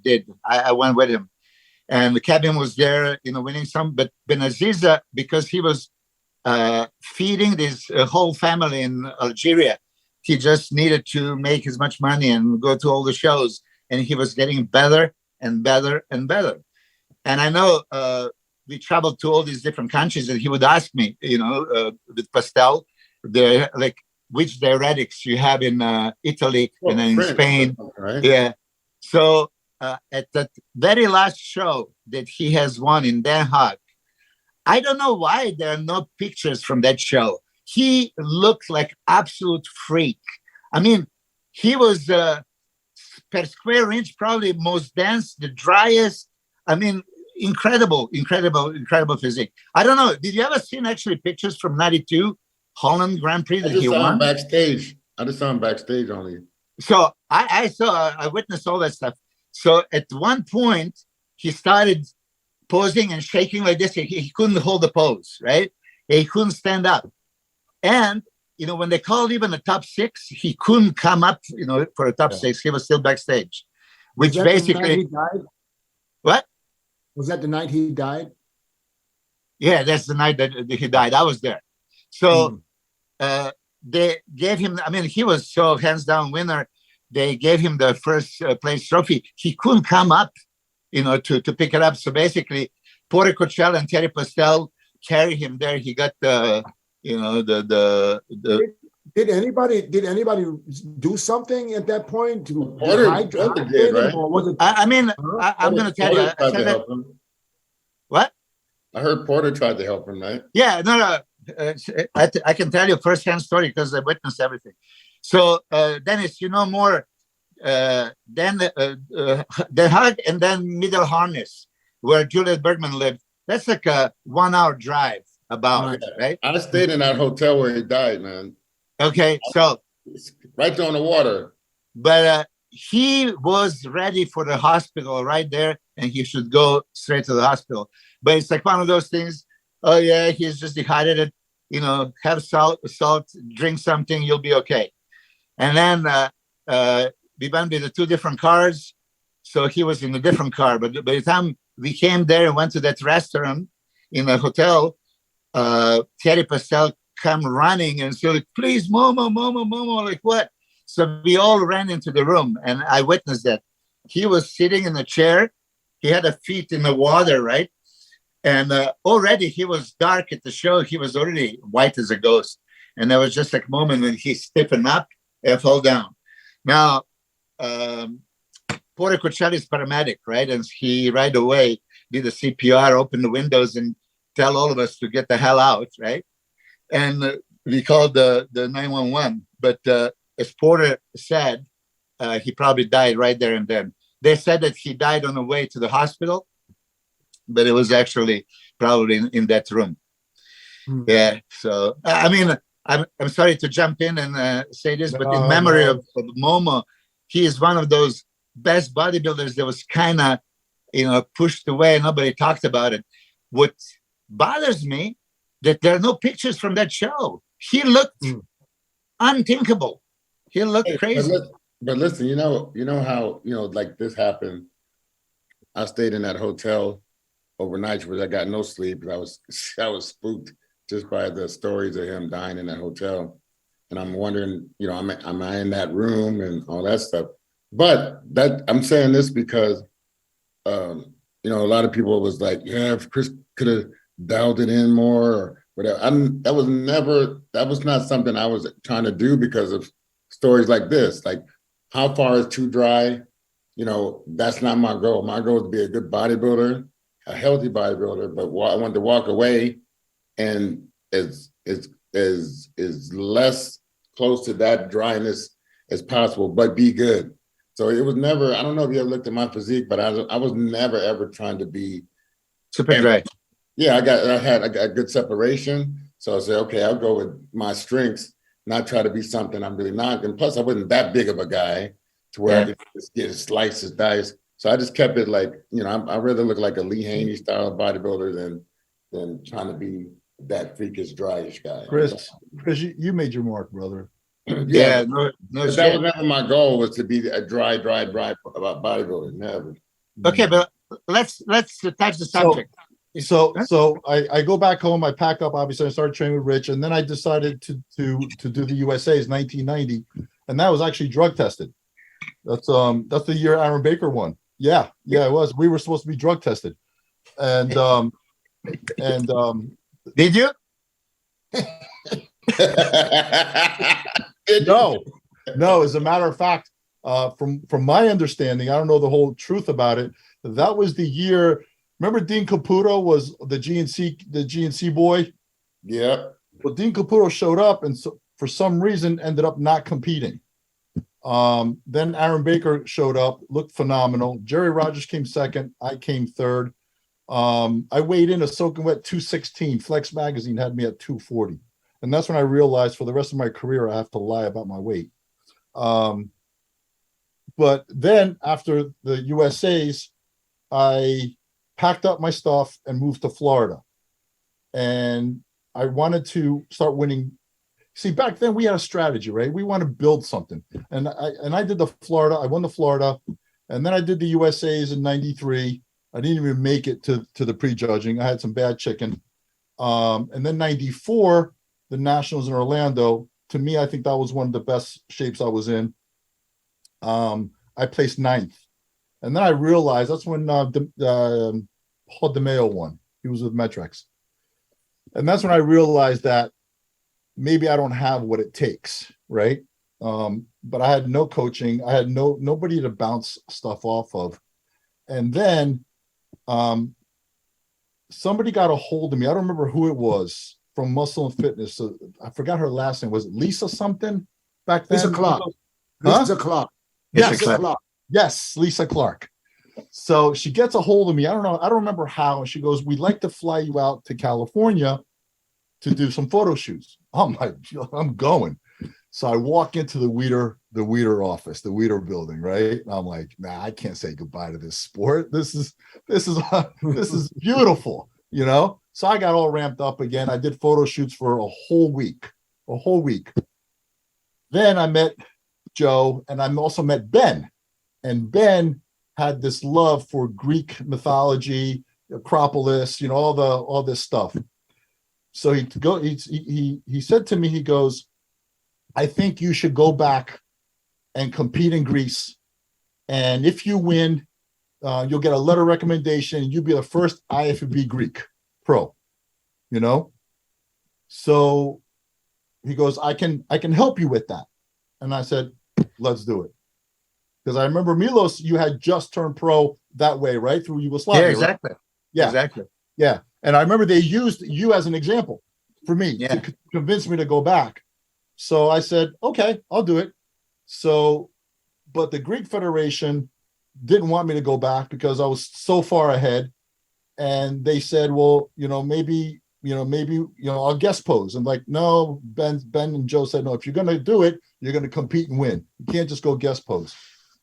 did. I went with him. And Kevin was there, winning some. But Benaziza, because he was feeding this whole family in Algeria, he just needed to make as much money and go to all the shows. And he was getting better and better and better. And I know we traveled to all these different countries, and he would ask me, with Pastel, which diuretics you have in Italy and then in Spain. Right? Yeah. So at that very last show that he has won in Den Haag, I don't know why there are no pictures from that show. He looked like absolute freak. I mean, he was per square inch probably most dense, the driest. I mean, incredible physique. I don't know. Did you ever see actually pictures from 92 Holland Grand Prix that he won? Backstage. I just saw him backstage only. So I witnessed all that stuff. So at one point, he started posing and shaking like this. He couldn't hold the pose, right? He couldn't stand up. And, when they called even the top six, he couldn't come up, for a top six. He was still backstage, which basically... he died? What? Was that the night he died? Yeah, that's the night that he died. I was there. So they gave him, he was so hands down winner. They gave him the first place trophy. He couldn't come up, to pick it up. So basically, Porter Coachella and Thierry Pastel carry him there. He got the Did anybody do something at that point to hide did, right? Or was it? I'm going to tell you. What? I heard Porter tried to help him, right? Yeah, no. I can tell you a first-hand story because I witnessed everything. So, Dennis, more than the Hague and then Middle Harness, where Juliet Bergman lived. That's like a 1 hour drive about, right? I stayed in that hotel where he died, man. Okay, so right there on the water. But he was ready for the hospital right there, and he should go straight to the hospital. But it's like one of those things. Oh yeah, he's just dehydrated. Have salt, drink something, you'll be okay. And then we went with the two different cars, so he was in a different car. But by the time we came there and went to that restaurant in the hotel, Thierry Pastel come running and said, "Please, Momo, like what?" So we all ran into the room, and I witnessed that. He was sitting in a chair. He had a feet in the water, right? And already he was dark at the show. He was already white as a ghost. And there was just like a moment when he stiffened up and fell down. Now, Porter Cocelli's paramedic, right? And he right away did the CPR, opened the windows and tell all of us to get the hell out, right? And we called the 911. But as Porter said, he probably died right there and then. They said that he died on the way to the hospital, but it was actually probably in that room. Yeah. So, I mean, I'm sorry to jump in and say this, but in memory of Momo, he is one of those best bodybuilders that was kind of, pushed away. Nobody talked about it. What bothers me that there are no pictures from that show. He looked unthinkable. He looked crazy. But listen, you know how, like this happened. I stayed in that hotel overnight where I got no sleep. I was spooked just by the stories of him dying in that hotel. And I'm wondering, am I in that room and all that stuff? But I'm saying this because, a lot of people was like, yeah, if Chris could have dialed it in more or whatever. That was not something I was trying to do because of stories like this. Like, how far is too dry? That's not my goal. My goal is to be a good bodybuilder, a healthy bodybuilder, but I wanted to walk away and is less close to that dryness as possible, but be good. So it was never, I don't know if you ever looked at my physique, but I was never ever trying to be super dry. Yeah, I got good separation. So I said, okay, I'll go with my strengths, not try to be something I'm really not. And plus I wasn't that big of a guy to where I could just get slices, dice. So I just kept it like, I rather look like a Lee Haney style bodybuilder than trying to be that freakish, dryish guy. Chris, you made your mark, brother. Yeah, no that was never my goal, was to be a dry bodybuilder. Never. Okay, but let's touch the subject. So I go back home, I pack up, obviously I started training with Rich, and then I decided to do the USA's 1990, and that was actually drug tested. That's the year Aaron Baker won. Yeah, it was. We were supposed to be drug tested. And did you? No, as a matter of fact, from my understanding, I don't know the whole truth about it. That was the year. Remember Dean Caputo was the GNC boy? Yeah. Well, Dean Caputo showed up and for some reason ended up not competing. Then Aaron Baker showed up, looked phenomenal. Jerry Rogers came second. I came third. I weighed in a soaking wet 216. Flex Magazine had me at 240. And that's when I realized for the rest of my career, I have to lie about my weight. But then after the USA's, I packed up my stuff and moved to Florida. And I wanted to start winning. See, back then we had a strategy, right? We want to build something. And I did the Florida. I won the Florida. And then I did the USA's in 93. I didn't even make it to the prejudging. I had some bad chicken. And then 94, the Nationals in Orlando. To me, I think that was one of the best shapes I was in. I placed 9th. And then I realized that's when Paul DeMeo won. He was with Metrex. And that's when I realized that maybe I don't have what it takes, right? But I had no coaching. I had nobody to bounce stuff off of. And then somebody got a hold of me. I don't remember who it was from Muscle and Fitness. So I forgot her last name. Was it Lisa something back then? Lisa Clark. Huh? Lisa Clark. Yes. Lisa Clark. Yes, Lisa Clark. So she gets a hold of me. I don't know. I don't remember how. And she goes, "We'd like to fly you out to California to do some photo shoots." I'm like, I'm going. So I walk into the Weider office, the Weider building, right? And I'm like, nah, I can't say goodbye to this sport. This is beautiful, you know? So I got all ramped up again. I did photo shoots for a whole week. Then I met Joe, and I also met Ben. And Ben had this love for Greek mythology, Acropolis, you know, all this stuff. So he said to me, he goes, "I think you should go back and compete in Greece. And if you win, you'll get a letter of recommendation. And you'll be the first IFBB Greek pro, you know? So he goes, I can help you with that. And I said, let's do it. Because I remember Milos, you had just turned pro that way, right? Through Yugoslavia. Yeah, exactly. Right? Yeah, exactly. Yeah. And I remember they used you as an example for me to convince me to go back. So I said, okay, I'll do it. So, but the Greek Federation didn't want me to go back because I was so far ahead. And they said, well, maybe, I'll guest pose. And like, no, Ben and Joe said, no, if you're going to do it, you're going to compete and win. You can't just go guest pose.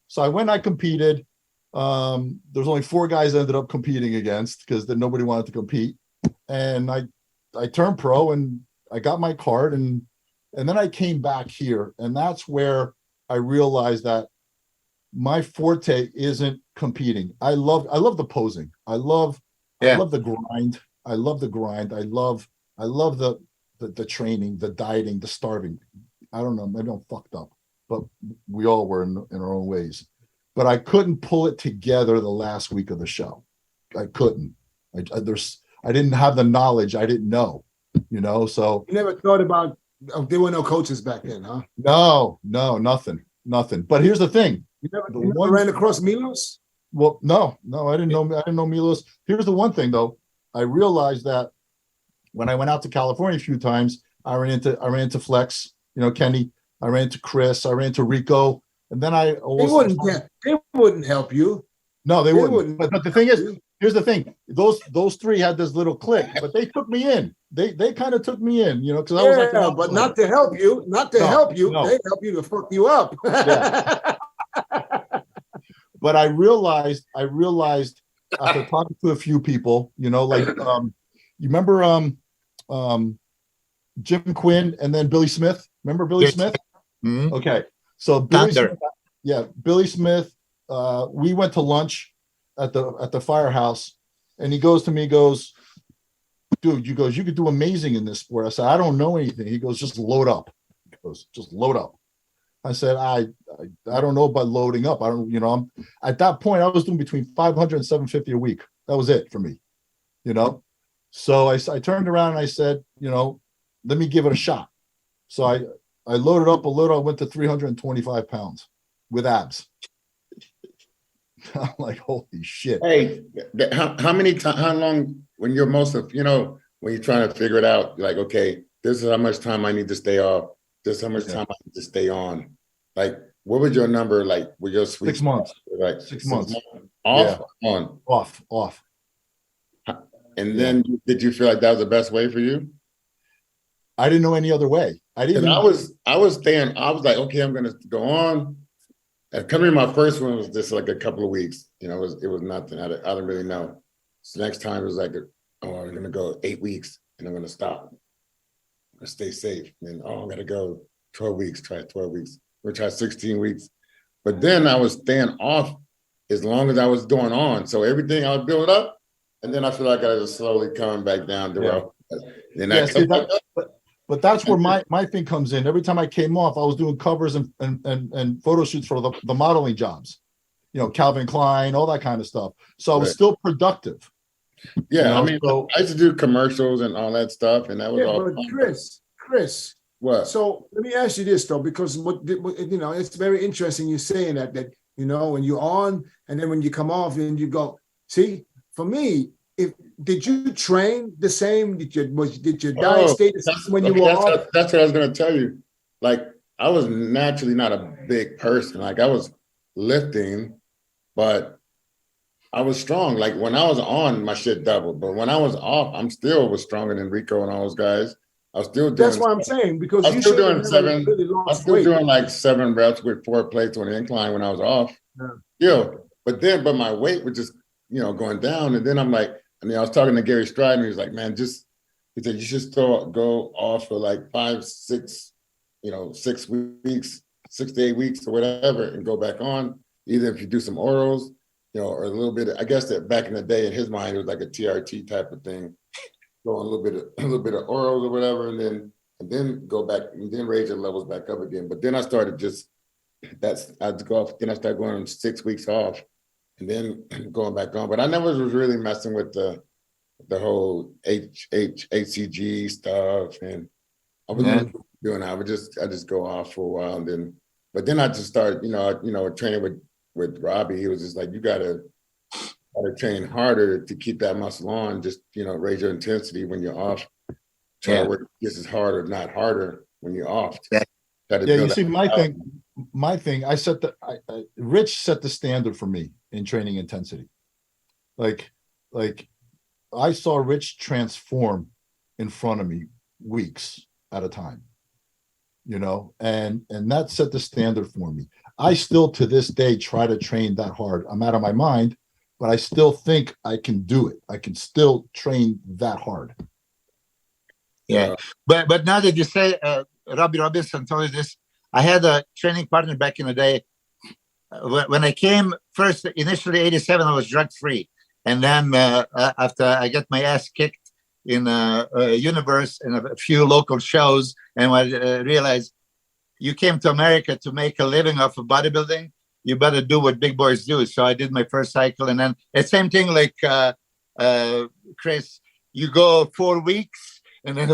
So I competed. There's only 4 guys I ended up competing against because then nobody wanted to compete. And I turned pro and I got my card and then I came back here. And that's where I realized that my forte isn't competing. I love the posing. I love the grind. I love the grind. I love the training, the dieting, the starving. I don't know, maybe I'm fucked up, but we all were in our own ways. But I couldn't pull it together the last week of the show. I couldn't. I didn't have the knowledge. I didn't know, so. You never thought about, there were no coaches back then, huh? No, nothing. But here's the thing. You never ran across Milos? Well, no, I didn't know Milos. Here's the one thing though. I realized that when I went out to California a few times, I ran into Flex, Kenny. I ran into Chris. I ran into Rico, and then they wouldn't help you. No, they wouldn't. But the thing is, here's the thing: those 3 had this little clique, but they took me in. They kind of took me in, because I was like, but not to help you. Not to help you. No. They help you to fuck you up. Yeah. But I realized after talking to a few people, like you remember Jim Quinn and then Billy Smith. Remember Billy Smith? Mm-hmm. Okay, so Billy Smith. We went to lunch at the firehouse, and he goes to me, dude, you could do amazing in this sport. I said, I don't know anything. He goes, just load up. He goes, just load up. I said, I don't know about loading up. I don't, I'm at that point, I was doing between 500 and 750 a week. That was it for me, So I turned around and I said, let me give it a shot. So I loaded up a little. I went to 325 pounds with abs. I'm like, holy shit. Hey, how long, when you're when you're trying to figure it out, like, okay, this is how much time I need to stay off. This is how much time I need to stay on. Like, what was your number like with your sweet 6 months? Like 6 months. Off, on? Off. And then did you feel like that was the best way for you? I didn't know any other way. I was like, okay, I'm gonna go on. And coming in, my first one was just like a couple of weeks. It was nothing. I didn't really know. So next time it was like, I'm gonna go 8 weeks and I'm gonna stop. I'm gonna stay safe. And then I'm gonna go 12 weeks, try 12 weeks. We'll try 16 weeks. But then I was staying off as long as I was going on. So everything I was building up, and then I feel like I was slowly coming back down to but that's where my thing comes in. Every time I came off, I was doing covers and photo shoots for the modeling jobs, Calvin Klein, all that kind of stuff. So I was still productive. Yeah, I used to do commercials and all that stuff, and that was all. But Chris. What? So let me ask you this though, because it's very interesting you saying that when you're on and then when you come off and you go. See, for me, did you train the same? Did your diet stay the same when you were off? That's what I was going to tell you. Like, I was naturally not a big person. Like, I was lifting, but I was strong. Like, when I was on, my shit doubled. But when I was off, was stronger than Rico and all those guys. I was still doing. That's what I'm saying, because I was still doing 7. Really I was still doing like 7 reps with 4 plates on the incline when I was off. Yeah. But my weight was just going down, and then I'm like. I was talking to Gary Stride, and he was like, man, he said, you should still go off for like 5, 6, 6 weeks, 6 to 8 weeks or whatever, and go back on. Either if you do some orals, or a little bit I guess that back in the day in his mind, it was like a TRT type of thing. Go on a little bit of orals or whatever, and then go back and then raise your levels back up again. But then I started I'd go off, then I started going on 6 weeks off. and then going back on. But I never was really messing with the whole HCG stuff, and I was doing that. I just go off for a while, and then I just started, training with Robbie. He was just like, you gotta train harder to keep that muscle on. Just raise your intensity when you're off. Try to work this is harder, not harder when you're off. You see, my thing. Rich set the standard for me in training intensity. Like I saw Rich transform in front of me weeks at a time, and that set the standard for me. I still to this day try to train that hard. I'm out of my mind, but I still think I can do it. I can still train that hard. Yeah, but now that you say Robbie Robinson told you this, I had a training partner back in the day. When I came first, initially 87, I was drug free, and then after I got my ass kicked in Universe and a few local shows, and I realized you came to America to make a living off of bodybuilding. You better do what big boys do. So I did my first cycle, and then it's same thing like Chris. You go 4 weeks. And then,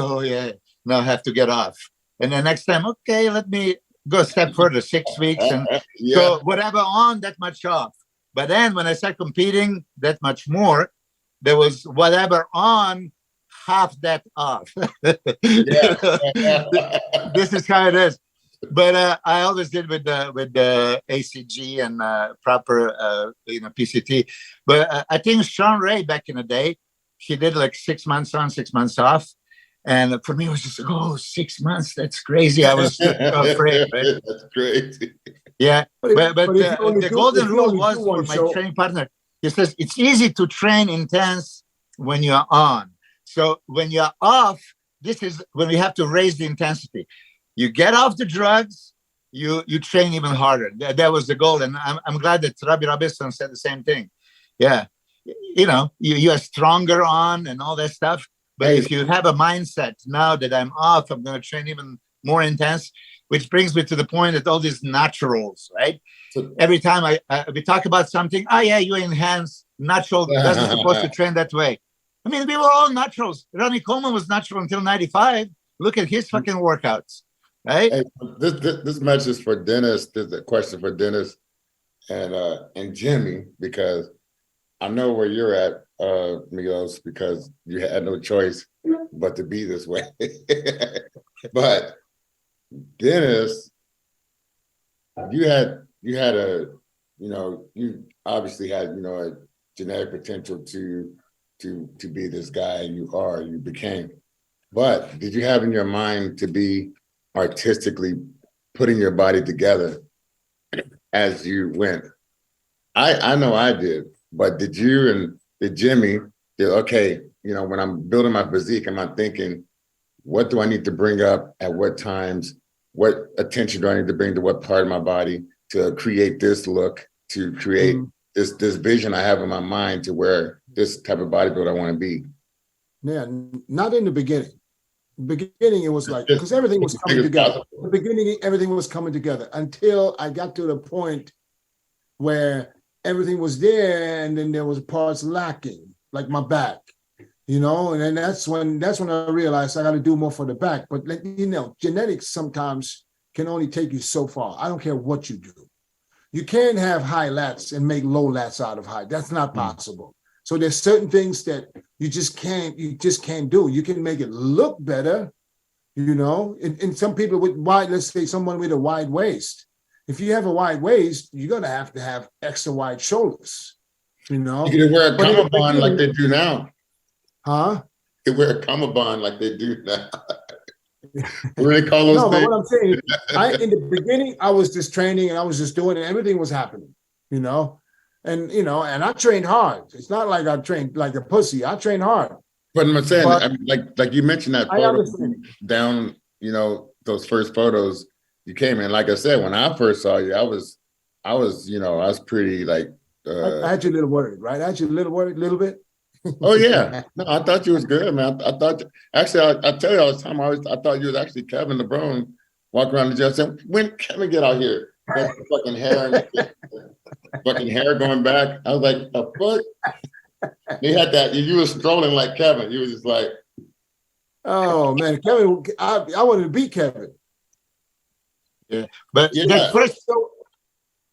now I have to get off. And then next time, okay, let me go a step further, 6 weeks. And so whatever on, that much off. But then when I started competing, that much more, there was whatever on, half that off. This is how it is. But I always did with the ACG and proper, PCT. But I think Sean Ray back in the day, he did like 6 months on, 6 months off. And for me, it was just, 6 months. That's crazy. I was afraid. Right? That's crazy. Yeah. But the golden rule was for my training partner. He says, it's easy to train intense when you're on. So when you're off, this is when we have to raise the intensity. You get off the drugs, you train even harder. That was the goal. And I'm glad that Robbie Robinson said the same thing. Yeah. You are stronger on and all that stuff. But if you have a mindset now that I'm off, I'm going to train even more intense, which brings me to the point that all these naturals, right? So every time we talk about something, you enhance natural, doesn't supposed to train that way. I mean, we were all naturals. Ronnie Coleman was natural until 95. Look at his fucking workouts, right? Hey, this message is for Dennis. This is a question for Dennis and Jimmy, because I know where you're at, Milos, because you had no choice but to be this way. But Dennis, you obviously had a genetic potential to be this guy you became. But did you have in your mind to be artistically putting your body together as you went? I know I did. But did you and did Jimmy, when I'm building my physique, am I thinking, what do I need to bring up at what times? What attention do I need to bring to what part of my body to create this look, to create this vision I have in my mind to where this type of bodybuilder I want to be? Yeah, not in the beginning. Beginning, it was like, because everything was coming together. In the beginning, everything was coming together until I got to the point where everything was there, and then there was parts lacking, like my back, and then that's when I realized I got to do more for the back. But genetics sometimes can only take you so far. I don't care what you do. You can't have high lats and make low lats out of high. That's not possible. So there's certain things that you just can't do. You can make it look better, and some people with wide, let's say someone with a wide waist. If you have a wide waist, you're going to have extra wide shoulders, You can wear a cummerbund like they do now. Huh? You can wear a cummerbund like they do now. What do they call those things? But what I'm saying, in the beginning, I was just training and I was just doing it. Everything was happening, And I trained hard. It's not like I trained like a pussy. I trained hard. But I'm saying, like you mentioned that photo down, those first photos you came in. Like I said, when I first saw you, I was pretty like. I had you a little worried, right? I had you a little worried, a little bit. Oh yeah, no, I thought you was good, man. I thought actually, I tell you all the time, I thought you was actually Kevin Levrone walking around the gym saying, "When Kevin get out here?" got the fucking hair going back. I was like, the fuck? He had that. You were strolling like Kevin. You was just like, Oh man, Kevin, I wanted to beat Kevin. Yeah, but Yeah. the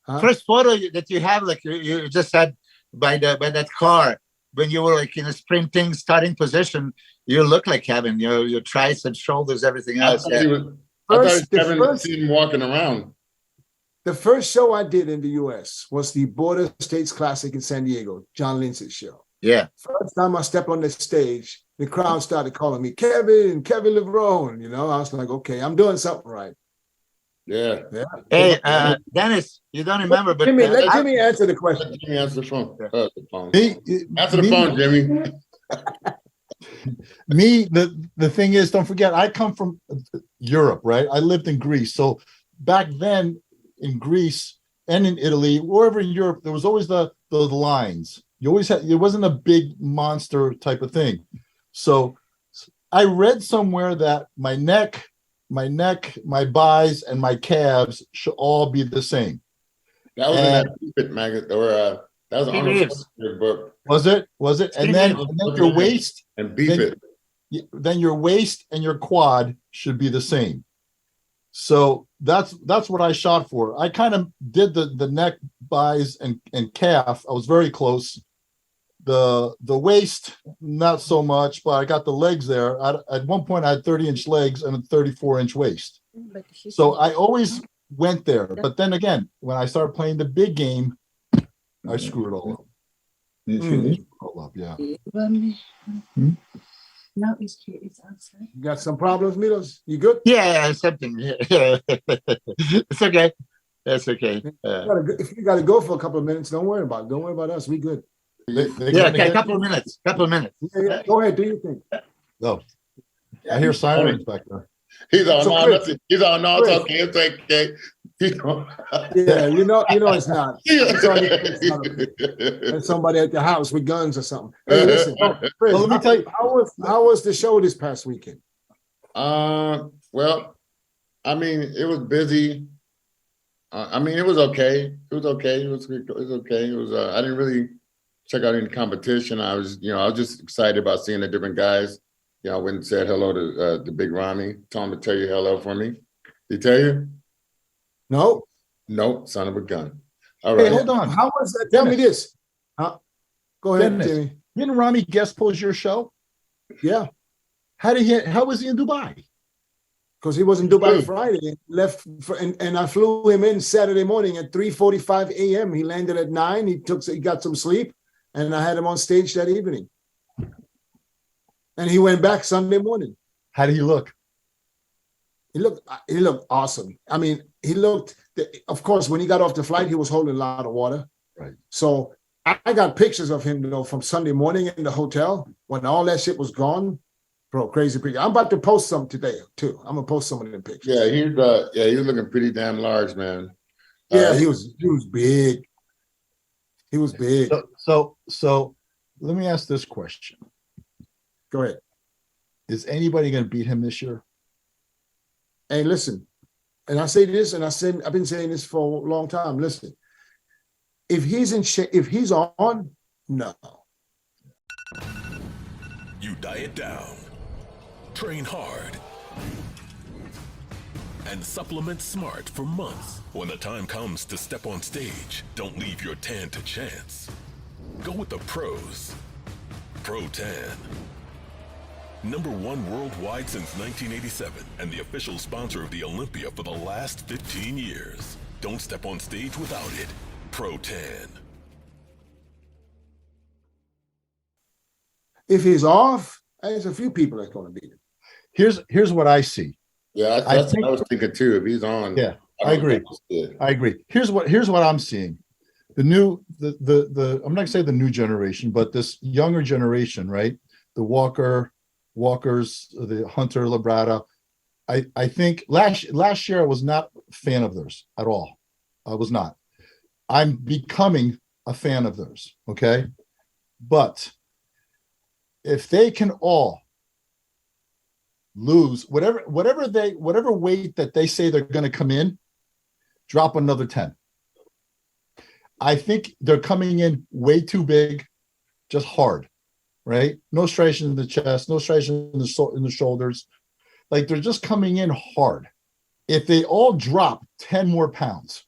Huh? first photo that you have, like you just said by that car when you were like in a sprinting starting position, you look like Kevin. Your triceps, shoulders, everything I else. thought Yeah. he was. I thought the Kevin first- seen him walking around. The first show I did in the US was the Border States Classic in San Diego, John Lindsay's show. Yeah. First time I stepped on the stage, the crowd started calling me Kevin Levrone. You know, I was like, okay, I'm doing something right. Yeah. Hey, Dennis, you don't remember, but Jimmy, let I- Jimmy answer the question. Let Jimmy answer the phone. The phone. Answer the Me- phone, Jimmy. the thing is, don't forget, I come from Europe, right? I lived in Greece. So back then in Greece and in Italy, wherever in Europe, there was always the lines. You always had, it wasn't a big monster type of thing. So I read somewhere that my neck, my thighs, and my calves should all be the same. That was in that Beep magazine, or that was He Arnold lives. Schwarzenegger's book. Was it? And then your waist, And Beep Then- It. then your waist and your quad should be the same. So that's what I shot for. I kind of did the neck, thighs, and calf. I was very close. The waist, not so much, but I got the legs there. At one point, I had 30-inch legs and a 34-inch waist. So I always went there. But then again, when I started playing the big game, I screwed it all up. All up, yeah. No, it's outside. You got some problems, Milos? You good? yeah, something. It's okay. That's okay. If you got to go for a couple of minutes, don't worry about it. Don't worry about us. We good. They Yeah, gonna okay, get- a couple of minutes. Yeah. Go ahead. Do your thing. No. I hear sirens back there. He's all, So no, Chris- nothing. He's all, no, it's Chris. okay. It's okay. You know. Yeah, you know it's not. It's only there's somebody at the house with guns or something. Hey, listen, Chris, Well, let me tell you- how was the show this past weekend? Well, I mean, it was busy. I mean, it was okay. It was okay. It was okay. It was. I didn't really check out any competition. I was just excited about seeing the different guys. I went and said hello to the big Ronnie. Told him to tell you hello for me. Did he tell you? No. Nope, son of a gun. All right. Hey, hold on. How was that? Tell me this. Huh? Go ahead, Dennis. Jimmy. Didn't Rami guest post your show? Yeah, How was he in Dubai? because he was in Dubai Friday, left and I flew him in Saturday morning at 3:45 a.m. He landed at 9. He got some sleep, and I had him on stage that evening. And he went back Sunday morning. How did he look? He looked awesome. I mean, of course, when he got off the flight, he was holding a lot of water. Right. So I got pictures of him, from Sunday morning in the hotel when all that shit was gone. Bro, crazy picture. I'm about to post some today too. I'm gonna post some of them pictures. Yeah, he was looking pretty damn large, man. Yeah, he was big. He was big. So let me ask this question. Go ahead. Is anybody going to beat him this year? Hey, listen, and I say this, and I've been saying this for a long time. Listen, if he's in shape, if he's on, no. You diet down, train hard, and supplement smart for months. When the time comes to step on stage, don't leave your tan to chance. Go with the pros. Pro Tan. #1 worldwide since 1987 and the official sponsor of the Olympia for the last 15 years. Don't step on stage without it. Pro Tan. If he's off, there's a few people that's going to beat him. Here's what I see. Yeah, that's what I was thinking too. If he's on, Yeah, I agree. I agree. Here's what I'm seeing. I'm not gonna say the new generation, but this younger generation, right? The Walkers, the Hunter Labrada. I think last year I was not a fan of theirs at all. I was not. I'm becoming a fan of theirs. Okay. But if they can all lose whatever weight that they say they're going to come in, drop another 10. I think they're coming in way too big, just hard, right? No striation in the chest, no striation in the shoulders. Like they're just coming in hard. If they all drop 10 more pounds,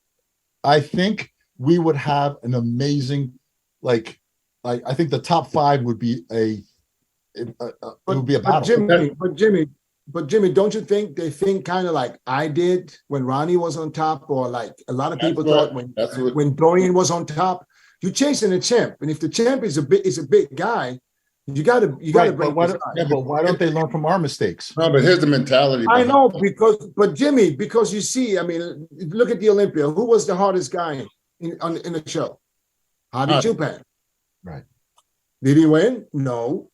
I think we would have an amazing, like I think the top 5 would be it would be a battle. But Jimmy, don't you think they think kind of like I did when Ronnie was on top, or like a lot of people thought when Dorian was on top? You're chasing a champ, and if the champ is a big guy, you gotta Right, break. but why don't they learn from our mistakes? No, but here's the mentality. I know but Jimmy, because you see, I mean, look at the Olympia. Who was the hardest guy in the show? Hadi Chupan. Right. Did he win? No.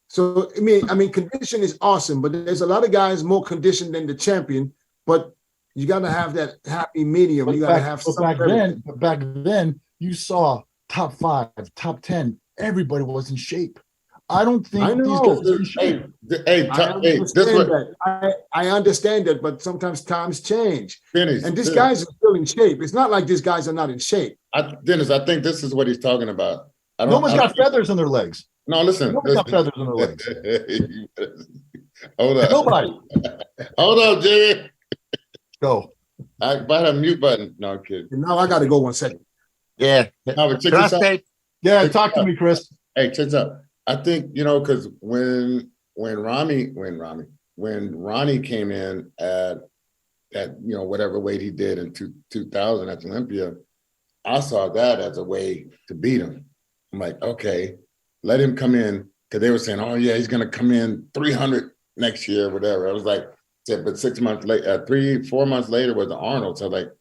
So I mean, condition is awesome, but there's a lot of guys more conditioned than the champion. But you got to have that happy medium. You got to have something. Back then, you saw top 5, top 10. Everybody was in shape. I don't think these guys are in shape. I understand that, but sometimes times change. Dennis, and these guys are still in shape. It's not like these guys are not in shape. Dennis, I think this is what he's talking about. No one's got feathers in their legs. No, listen. Nobody's got feathers in their legs. Hold up. Nobody. Hold up, Jimmy. Go. I bought a mute button. No, I'm kidding. Now I got to go 1 second. Yeah. No, but check this out. Yeah, talk to me, Chris. Hey, check this out. I think, because when Ronnie came in at whatever weight he did in 2000 at Olympia, I saw that as a way to beat him. I'm like, okay, let him come in, because they were saying, oh yeah, he's gonna come in 300 next year, whatever. I was like, but 6 months later, 3-4 months later was the Arnold. So like,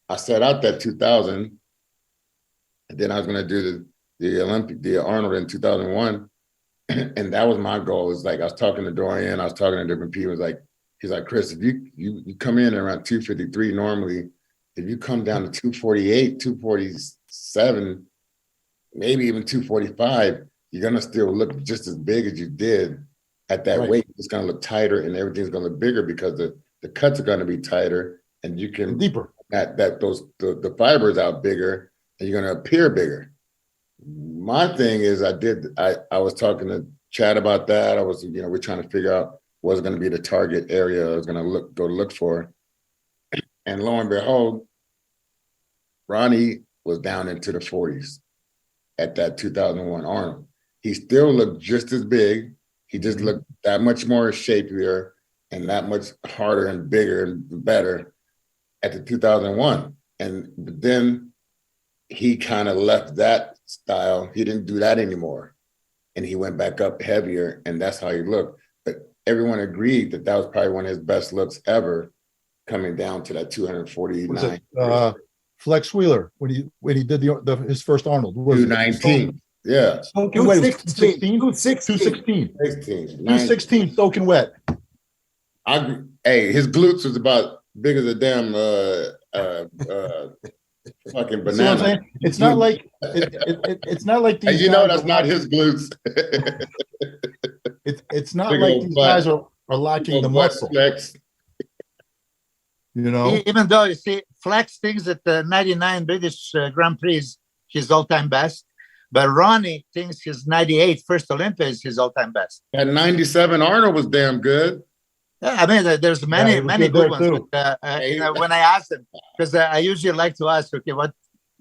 I set out that 2000, and then I was gonna do the Arnold in 2001, and that was my goal. It's like I was talking to Dorian, I was talking to different people. He's like, Chris, if you come in around 253 normally, if you come down to 248, 247, maybe even 245, you're gonna still look just as big as you did at that weight. It's gonna look tighter, and everything's gonna look bigger because the cuts are gonna be tighter, and you can deeper the fibers out bigger, and you're gonna appear bigger. My thing is, I was talking to Chad about that. I was, we're trying to figure out what's going to be the target area I was going to go look for. And lo and behold, Ronnie was down into the 40s at that 2001 Arnold. He still looked just as big. He just looked that much more shapier and that much harder and bigger and better at the 2001. But then he kind of left that style. He didn't do that anymore. And he went back up heavier, and that's how he looked. But everyone agreed that was probably one of his best looks ever, coming down to that 249. Flex Wheeler, when he did his first Arnold. 219. Yeah. 216 soaking wet. His glutes was about big as a damn fucking banana. It's not like it's not like these. That's not his glutes. it's not like these guys are lacking the muscle. Flex. Even though you see, Flex thinks that the 99 British Grand Prix is his all-time best, but Ronnie thinks his 98 first Olympia is his all-time best. That 97 Arnold was damn good. Yeah, I mean, there's many good ones. But, when I ask them, because I usually like to ask, okay, what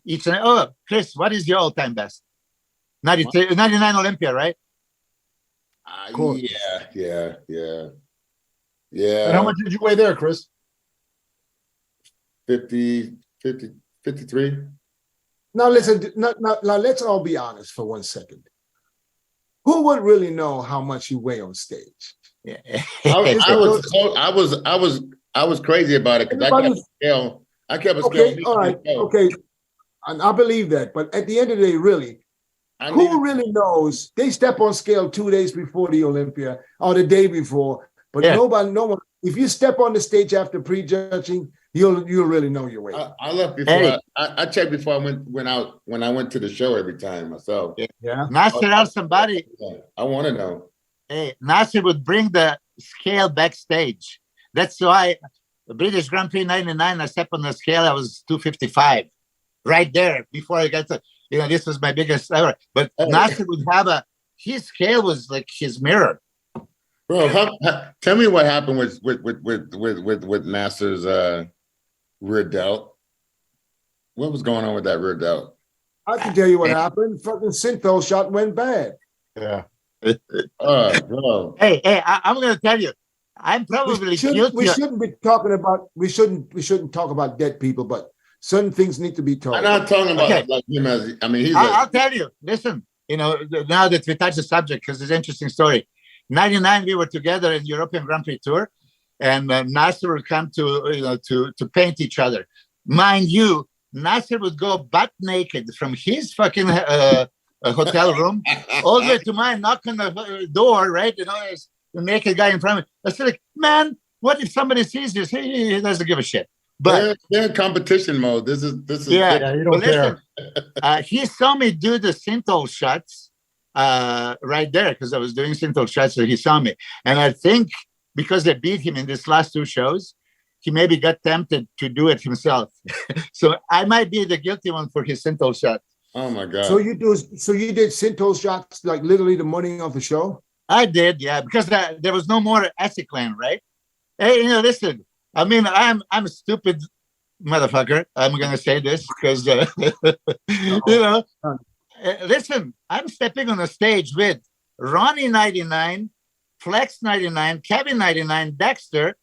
each and Chris, what is your all-time best? 99 Olympia, right? Yeah. And how much did you weigh there, Chris? 53. Now listen, now let's all be honest for 1 second. Who would really know how much you weigh on stage? Yeah. I was crazy about it because I kept a scale. All right, okay, and I believe that. But at the end of the day, really, who really knows? They step on scale 2 days before the Olympia or the day before, but no one. If you step on the stage after prejudging, you'll really know your weight. I left before. I checked before I went out when I went to the show every time myself. Yeah. Nasser asked somebody. I want to know. Hey, Nasser would bring the scale backstage. That's why British Grand Prix 99, I stepped on the scale, I was 255. Right there before I got to, this was my biggest ever. But Nasser would have his scale was like his mirror. Bro, tell me what happened with Nasser's rear delt. What was going on with that rear delt? I can tell you what happened. Fucking synthol shot went bad. Yeah. Bro. Hey, I'm going to tell you, I'm probably guilty. We shouldn't be talking about. We shouldn't talk about dead people, but certain things need to be told. I'm not talking about like him as. I mean, I'll tell you. Listen, now that we touch the subject, because it's an interesting story. 99, we were together in European Grand Prix Tour, and Nasser would come to paint each other. Mind you, Nasser would go butt naked from his fucking hotel room all the way to mine, knock on the door, right? There's the naked guy in front of me. I said, like, man, what if somebody sees this? He doesn't give a shit. But they're in competition mode. This is yeah, you don't care. Listen, he saw me do the synthol shots right there because I was doing synthol shots, so he saw me. And I think because I beat him in these last two shows, he maybe got tempted to do it himself. So I might be the guilty one for his synthol shot. Oh my God. So you did synthol shots like literally the morning of the show? I did, yeah, because there was no more Esiclan, right? Hey, listen, I mean, I'm a stupid motherfucker. I'm going to say this because, listen, I'm stepping on a stage with Ronnie 99, Flex 99, Kevin 99, Dexter,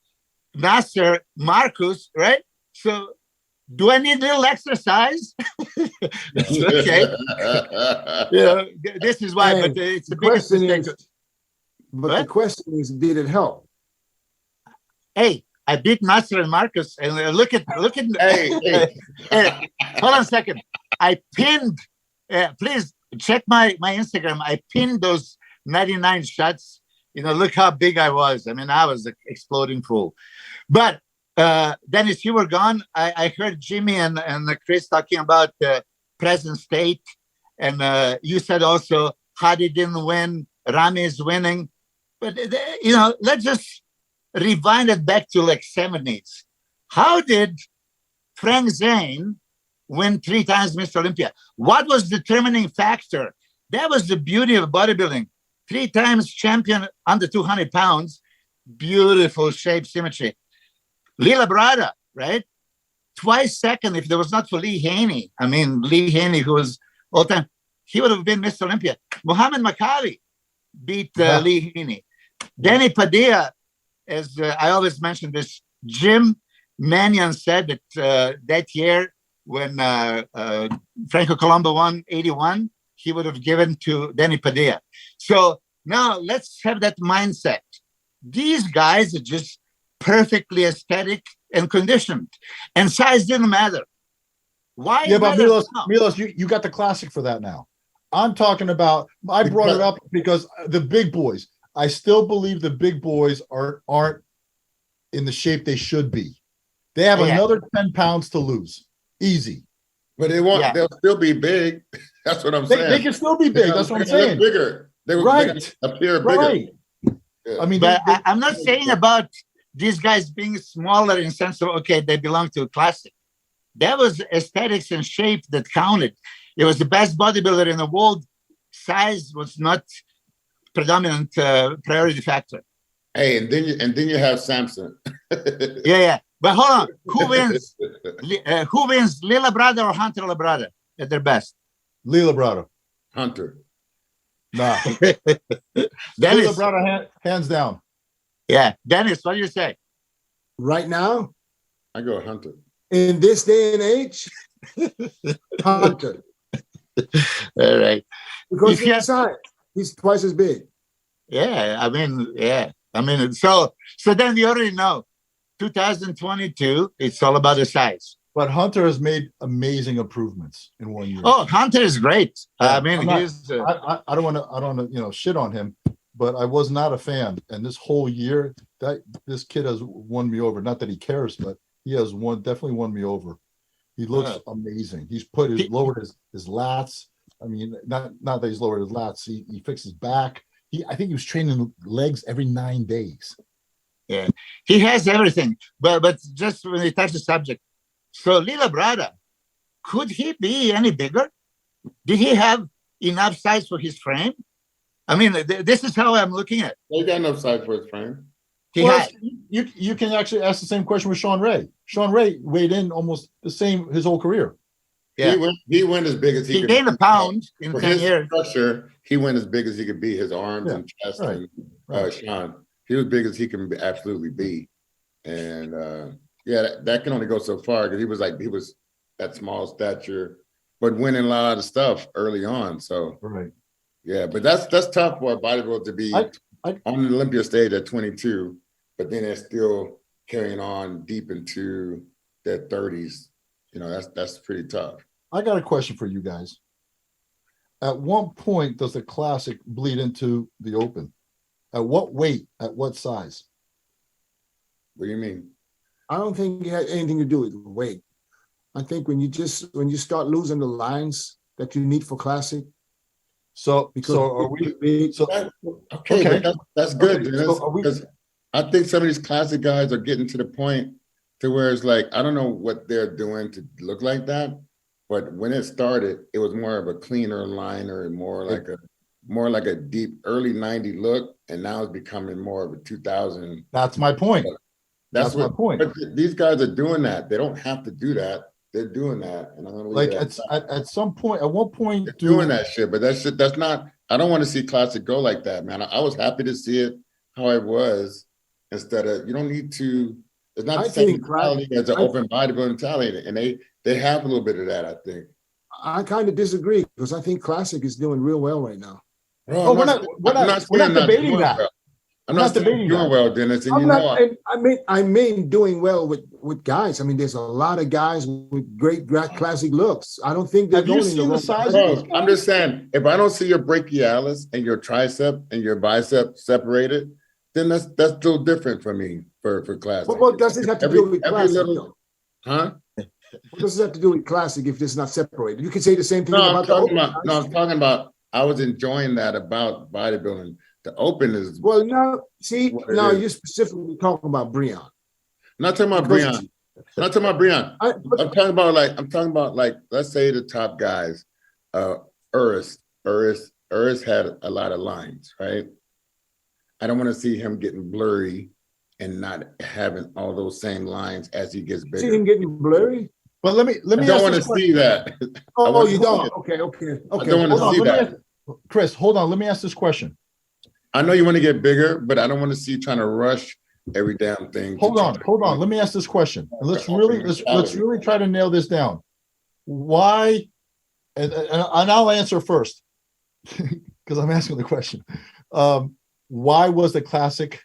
Nasser, Marcus, right? So do I need a little exercise? Okay. This is why, but it's the biggest mistake. The question is, did it help? Hey, I beat Nasser and Marcus, and look at. Hey, hold on a second. I pinned. Please check my Instagram. I pinned those 99 shots. Look how big I was. I mean, I was an exploding fool. But Dennis, you were gone. I heard Jimmy and Chris talking about the present state, and you said also Hadi didn't win. Rami is winning. But, let's just rewind it back to like 70s. How did Frank Zane win 3 times Mr. Olympia? What was the determining factor? That was the beauty of bodybuilding. 3 times champion under 200 pounds. Beautiful shape symmetry. Lila Brada, right? Twice second if there was not for Lee Haney. I mean, Lee Haney, who was all time, he would have been Mr. Olympia. Muhammad Makali beat Lee Haney. Danny Padilla, as I always mention this, Jim Mannion said that that year when Franco Colombo won 81, he would have given to Danny Padilla. So now let's have that mindset. These guys are just perfectly aesthetic and conditioned, and size didn't matter. Why? Yeah, but Milos, you got the classic for that now. I'm talking about. I brought it up because the big boys. I still believe the big boys aren't in the shape they should be. They have another 10 pounds to lose, easy. But they won't. Yeah. They'll still be big. That's what I'm saying. They can still be big. That's what I'm saying. Bigger. They were appear bigger. Right. Yeah. I mean, but I'm not saying about these guys being smaller in the sense of, okay, they belong to a classic. That was aesthetics and shape that counted. It was the best bodybuilder in the world. Size was not predominant priority factor. Hey, and then you have Samson. yeah. But hold on, who wins? Who wins, Lila Brada or Hunter Labrada at their best? Lila Brada. Hunter. Nah. Lila Brada, hands down. Yeah, Dennis, what do you say? Right now, I go Hunter. In this day and age, Hunter. All right. Because he's size. He's twice as big. Yeah, I mean, so then we already know 2022, it's all about the size. But Hunter has made amazing improvements in 1 year. Oh, Hunter is great. I mean, I don't want to shit on him, but I was not a fan. And this whole year, that this kid has won me over. Not that he cares, but he has definitely won me over. He looks amazing. He's lowered his lats. I mean, not that he's lowered his lats. He fixed his back. I think he was training legs every 9 days. Yeah, he has everything. But just when we touch the subject, so Lila Brada, could he be any bigger? Did he have enough size for his frame? I mean, this is how I'm looking at it. He got enough size for his frame. He Well, had. you can actually ask the same question with Sean Ray. Sean Ray weighed in almost the same his whole career. Yeah. He went as big as he He could. gained a pound in For 10 his years. structure, he went as big as he could be. His arms Yeah, and chest right, and right. Sean, he was big as he can absolutely be. And yeah, that can only go so far because he was that small stature, but winning a lot of stuff early on. So Right. yeah, but that's tough for a bodybuilder to be I- on the Olympia stage at 22, but then they're still carrying on deep into their 30s. You know, that's pretty tough. I got a question for you guys. At what point does the classic bleed into the open? At what weight? At what size? What do you mean? I don't think it had anything to do with weight. I think when you start losing the lines that you need for classic, So, because so are we? big, So Okay, Okay. but that's good, Okay, Dennis, so are we- because I think some of these classic guys are getting to the point to where it's like, I don't know what they're doing to look like that, but when it started, it was more of a cleaner liner and more like a deep early 90 look, and now it's becoming more of a 2000. that's my point. That's my what point. But these guys are doing that. They don't have to do that. They're doing that, and I'm gonna leave Like it at some point, at what point they're doing that shit, but that's not. I don't want to see classic go like that, man. I was happy to see it how it was instead of you don't need to. It's not the same mentality as an open bodybuilding mentality, and they have a little bit of that. I think. I kind of disagree because I think classic is doing real well right now. Bro, Oh, we're not debating that. Well. I'm We're not not debating doing that. well, Dennis, and I'm you not, know. and I mean doing well with guys. I mean, there's a lot of guys with great classic looks. I don't think they're Have you going in the seen the wrong size direction. Bro, I'm just saying, if I don't see your brachialis and your tricep and your bicep separated, then that's still different for me for classic. What does it have to do with classic? little, huh? What does it have to do with classic if it's not separated? You can say the same thing No, I'm about the talking open about. No, guys. I'm talking about. I was enjoying that about bodybuilding. The open is. Well, now see, What it now is. you're specifically talking about Breon. I'm not talking about Because- Breon. I'm not talking about Breon. I'm talking about like let's say the top guys. Uris had a lot of lines, right? I don't want to see him getting blurry and not having all those same lines as he gets See him bigger. getting blurry? But let me I don't ask want this to see that. Oh, want you to don't? see it. Okay. I don't want Hold to on, see let me that. ask, Chris, hold on. Let me ask this question. I know you want to get bigger, but I don't want to see you trying to rush every damn thing. Hold on. Let me ask this question. And let's really try to nail this down. Why? And I'll answer first because I'm asking the question. Why was the classic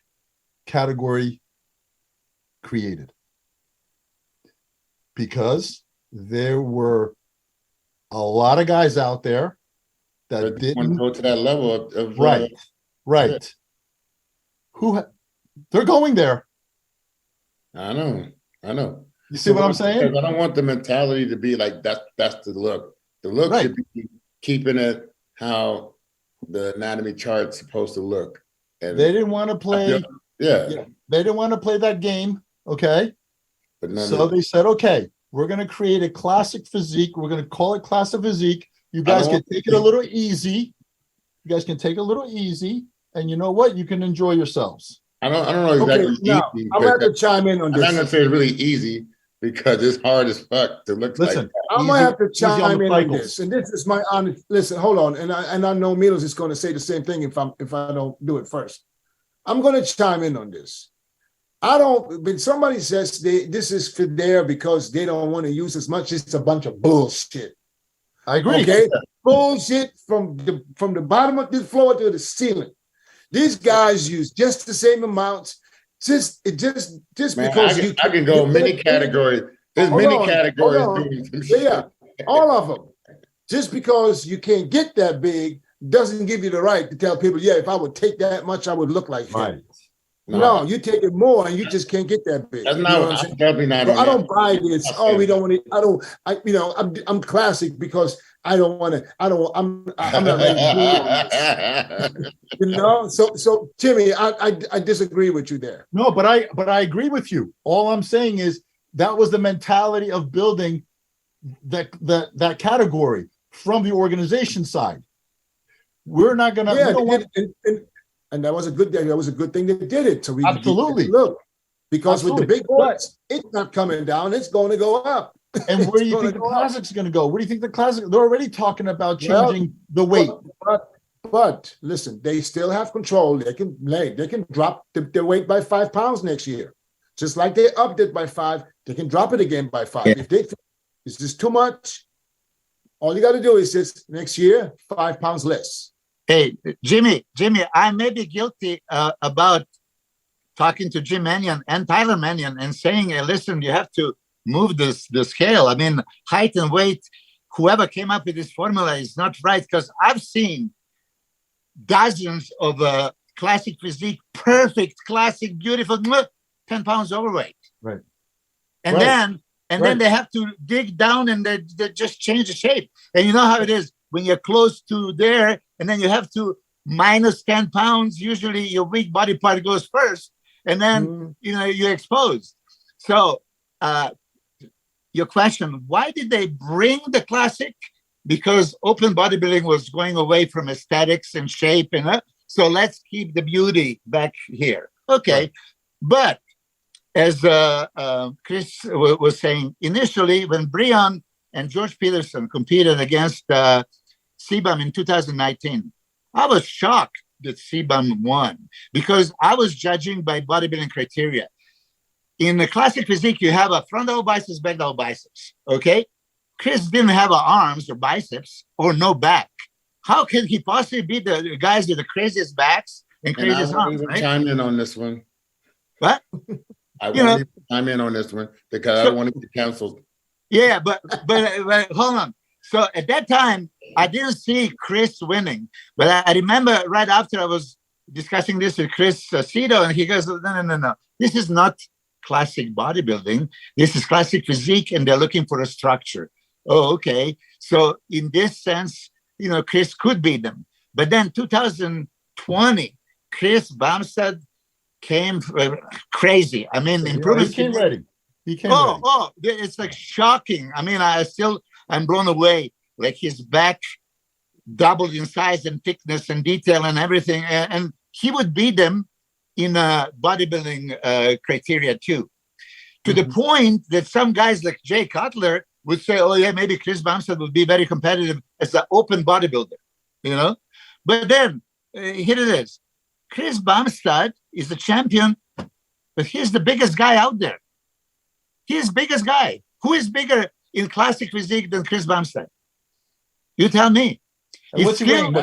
category created? Because there were a lot of guys out there that Want to didn't go to that level of right. They're going there. I know. You see what I'm saying? I don't want the mentality to be like that's the look. The look Right. should be keeping it how the anatomy chart's supposed to look. And They didn't want to play. yeah. They didn't want to play that game. Okay. But none So of they said, okay, we're going to create a classic physique. We're going to call it classic physique. You guys can take it a little easy. You guys can take it a little easy. And you know what? You can enjoy yourselves. I don't know exactly. Okay, now, easy, I'm going to have to chime in on I'm not gonna this. say it's really easy because it's hard as fuck to look Listen, like that. I'm going to have to easy on chime the in on cycles. this. And this is my honest, listen, hold on. And I know Milos is going to say the same thing if I don't do it first. I'm going to chime in on this. When somebody says this is for there because they don't want to use as much, it's a bunch of bullshit. I agree. Okay? Bullshit from the bottom of the floor to the ceiling. These guys use just the same amounts. Just Man, because I can go many categories. There's Hold many on, categories hold on. doing some shit. Yeah, all of them. Just because you can't get that big doesn't give you the right to tell people, yeah, if I would take that much, I would look like him. Right. No, you take it more and you just can't get that big. That's You not. know what I'm I'm saying? definitely not. So on I that. don't buy this. I'm Oh, we saying- don't want it. I'm classic because I don't want to. I'm not ready to do on this. You know. So Jimmy, I disagree with you there. No, but I agree with you. All I'm saying is that was the mentality of building that category from the organization side. We're not gonna. Yeah, and that was a good thing. That was a good thing they did it. So we Absolutely look, because Absolutely. with the big boys, it's not coming down. It's going to go up. And where do you think the classic's going to go? Where do you think the classic? They're already talking about changing the weight. But listen, they still have control. They can drop the weight by 5 pounds next year, just like they upped it by 5. They can drop it again by 5. Yeah. If they think it's just too much, all you got to do is just next year 5 pounds less. Hey, Jimmy, I may be guilty about talking to Jim Mannion and Tyler Mannion and saying, hey, listen, you have to move the scale. I mean, height and weight, whoever came up with this formula is not right, because I've seen dozens of classic physique, perfect, classic, beautiful, 10 pounds overweight. Right. And then they have to dig down and they just change the shape. And you know how it is when you're close to there and then you have to minus 10 pounds. Usually your weak body part goes first and then, you're exposed. So your question, why did they bring the classic? Because open bodybuilding was going away from aesthetics and shape. So let's keep the beauty back here. Okay. Right. But as Chris was saying, initially when Breon and George Peterson competed against CBUM in 2019, I was shocked that CBUM won because I was judging by bodybuilding criteria. In the classic physique, you have a front double biceps, back double biceps, okay? Chris didn't have arms or biceps or no back. How can he possibly be the guys with the craziest backs and craziest arms, right? Chime in on this one. What? I won't even chime in on this one because I don't want to get canceled. Yeah, but hold on. So at that time, I didn't see Chris winning, but I remember right after I was discussing this with Chris Cito, and he goes, no. This is not classic bodybuilding. This is classic physique, and they're looking for a structure. Oh, okay. So in this sense, Chris could beat them. But then 2020, Chris Bumstead came crazy. I mean, improvement. He came ready. It's like shocking. I mean, I'm blown away. Like his back doubled in size and thickness and detail and everything. And he would beat them in bodybuilding criteria too. To the point that some guys like Jay Cutler would say, oh yeah, maybe Chris Bumstead would be very competitive as an open bodybuilder, But then, here it is. Chris Bumstead is the champion, but he's the biggest guy out there. He's the biggest guy. Who is bigger in classic physique than Chris Bumstead? You tell me. What's he weighing?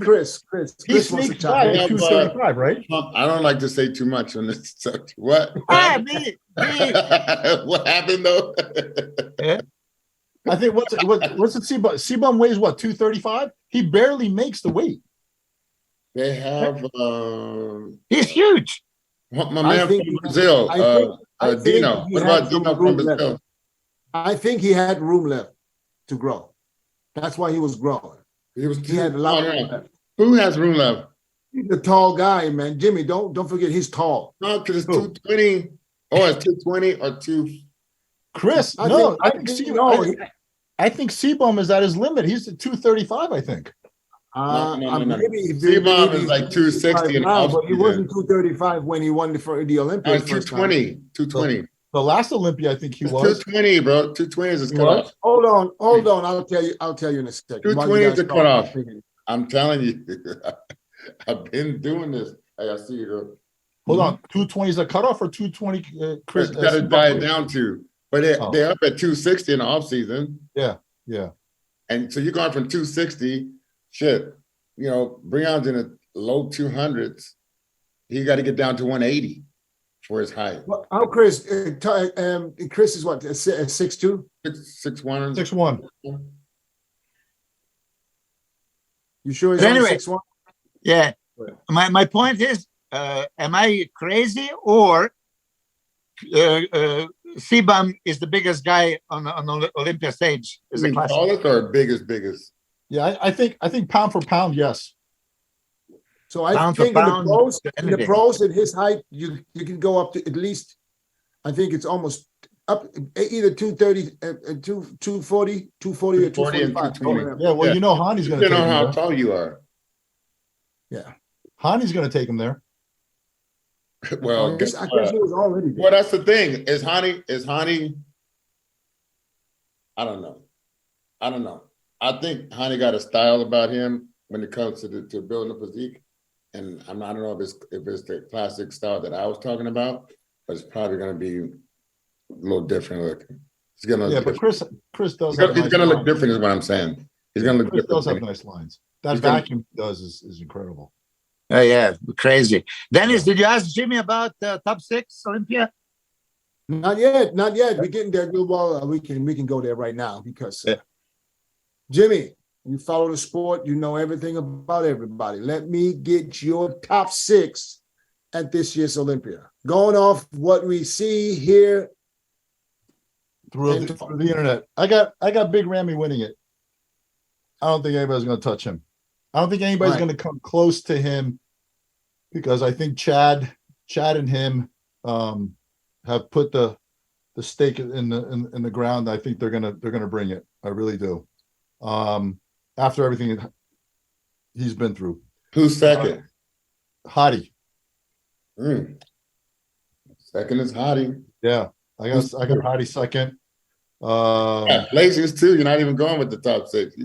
Chris. He sneaks by at 235, right? I don't like to say too much on this subject. What? Me. What happened though? Yeah. I think what's it CBUM? CBUM weighs what, 235? He barely makes the weight. They have he's huge. My man from Brazil, Dino. What about Dino from Brazil? I think he had room left to grow. That's why he was growing. He had a lot of room left. Who has room left? He's a tall guy, man. Jimmy, don't forget he's tall. No, because it's 220. Oh, it's 220 or 2. Chris, I think CBUM is at his limit. He's at 235, I think. No. CBUM is like 260 now, but he wasn't 235 when he won the Olympia. 220. The last Olympia, I think he was 220, bro. 220 is his cutoff. Hold on. I'll tell you in a second. 220 is the cutoff. I'm telling you, I've been doing this. I see you. Hold on, 220 is a cutoff or 220? Chris, got to die down to, but they're up at 260 in the off season. Yeah. And so you're going from 260. Shit, Breon's in the low 200s. He got to get down to 180 for his height. Well, how Chris? Chris is what? 6'2"? 6'1". 6'1". You sure he's anyway, 6'1"? Yeah. My point is, am I crazy or CBUM is the biggest guy on the Olympia stage. Is You the mean classic. tallest or biggest? Yeah, I think pound for pound, yes. So I Pound for think in pound, the anything. pros at his height, you can go up to at least, I think it's almost up either 230, 240, 240 or 240 and 245. 220. Yeah, well, Yeah. you know Hani's going to Depending take on him how there. tall you are. Yeah. Hani's going to take him there. Well, I guess he was already there. well, that's the thing. Is Hani? I don't know. I think Hani got a style about him when it comes to building a physique, and I don't know if it's the classic style that I was talking about, but it's probably going to be a little different looking. It's gonna look But different. Chris does. He's gonna look different, is what I'm saying. He's gonna look Chris different. does have nice lines. That He's gonna- vacuum he does is incredible. Oh yeah, crazy. Dennis, did you ask Jimmy about top 6 Olympia? Not yet. We're getting there. Well, we can go there right now because Jimmy, you follow the sport. You know everything about everybody. Let me get your top 6 at this year's Olympia. Going off what we see here Through the internet. I got Big Ramy winning it. I don't think anybody's going to touch him. I don't think anybody's going to come close to him because I think Chad and him have put the stake in the ground. I think they're gonna bring it. I really do. After everything he's been through. Who's second? Hottie. Second is Hottie. Yeah, I got Hottie second. Yeah, places too. You're not even going with the top 6.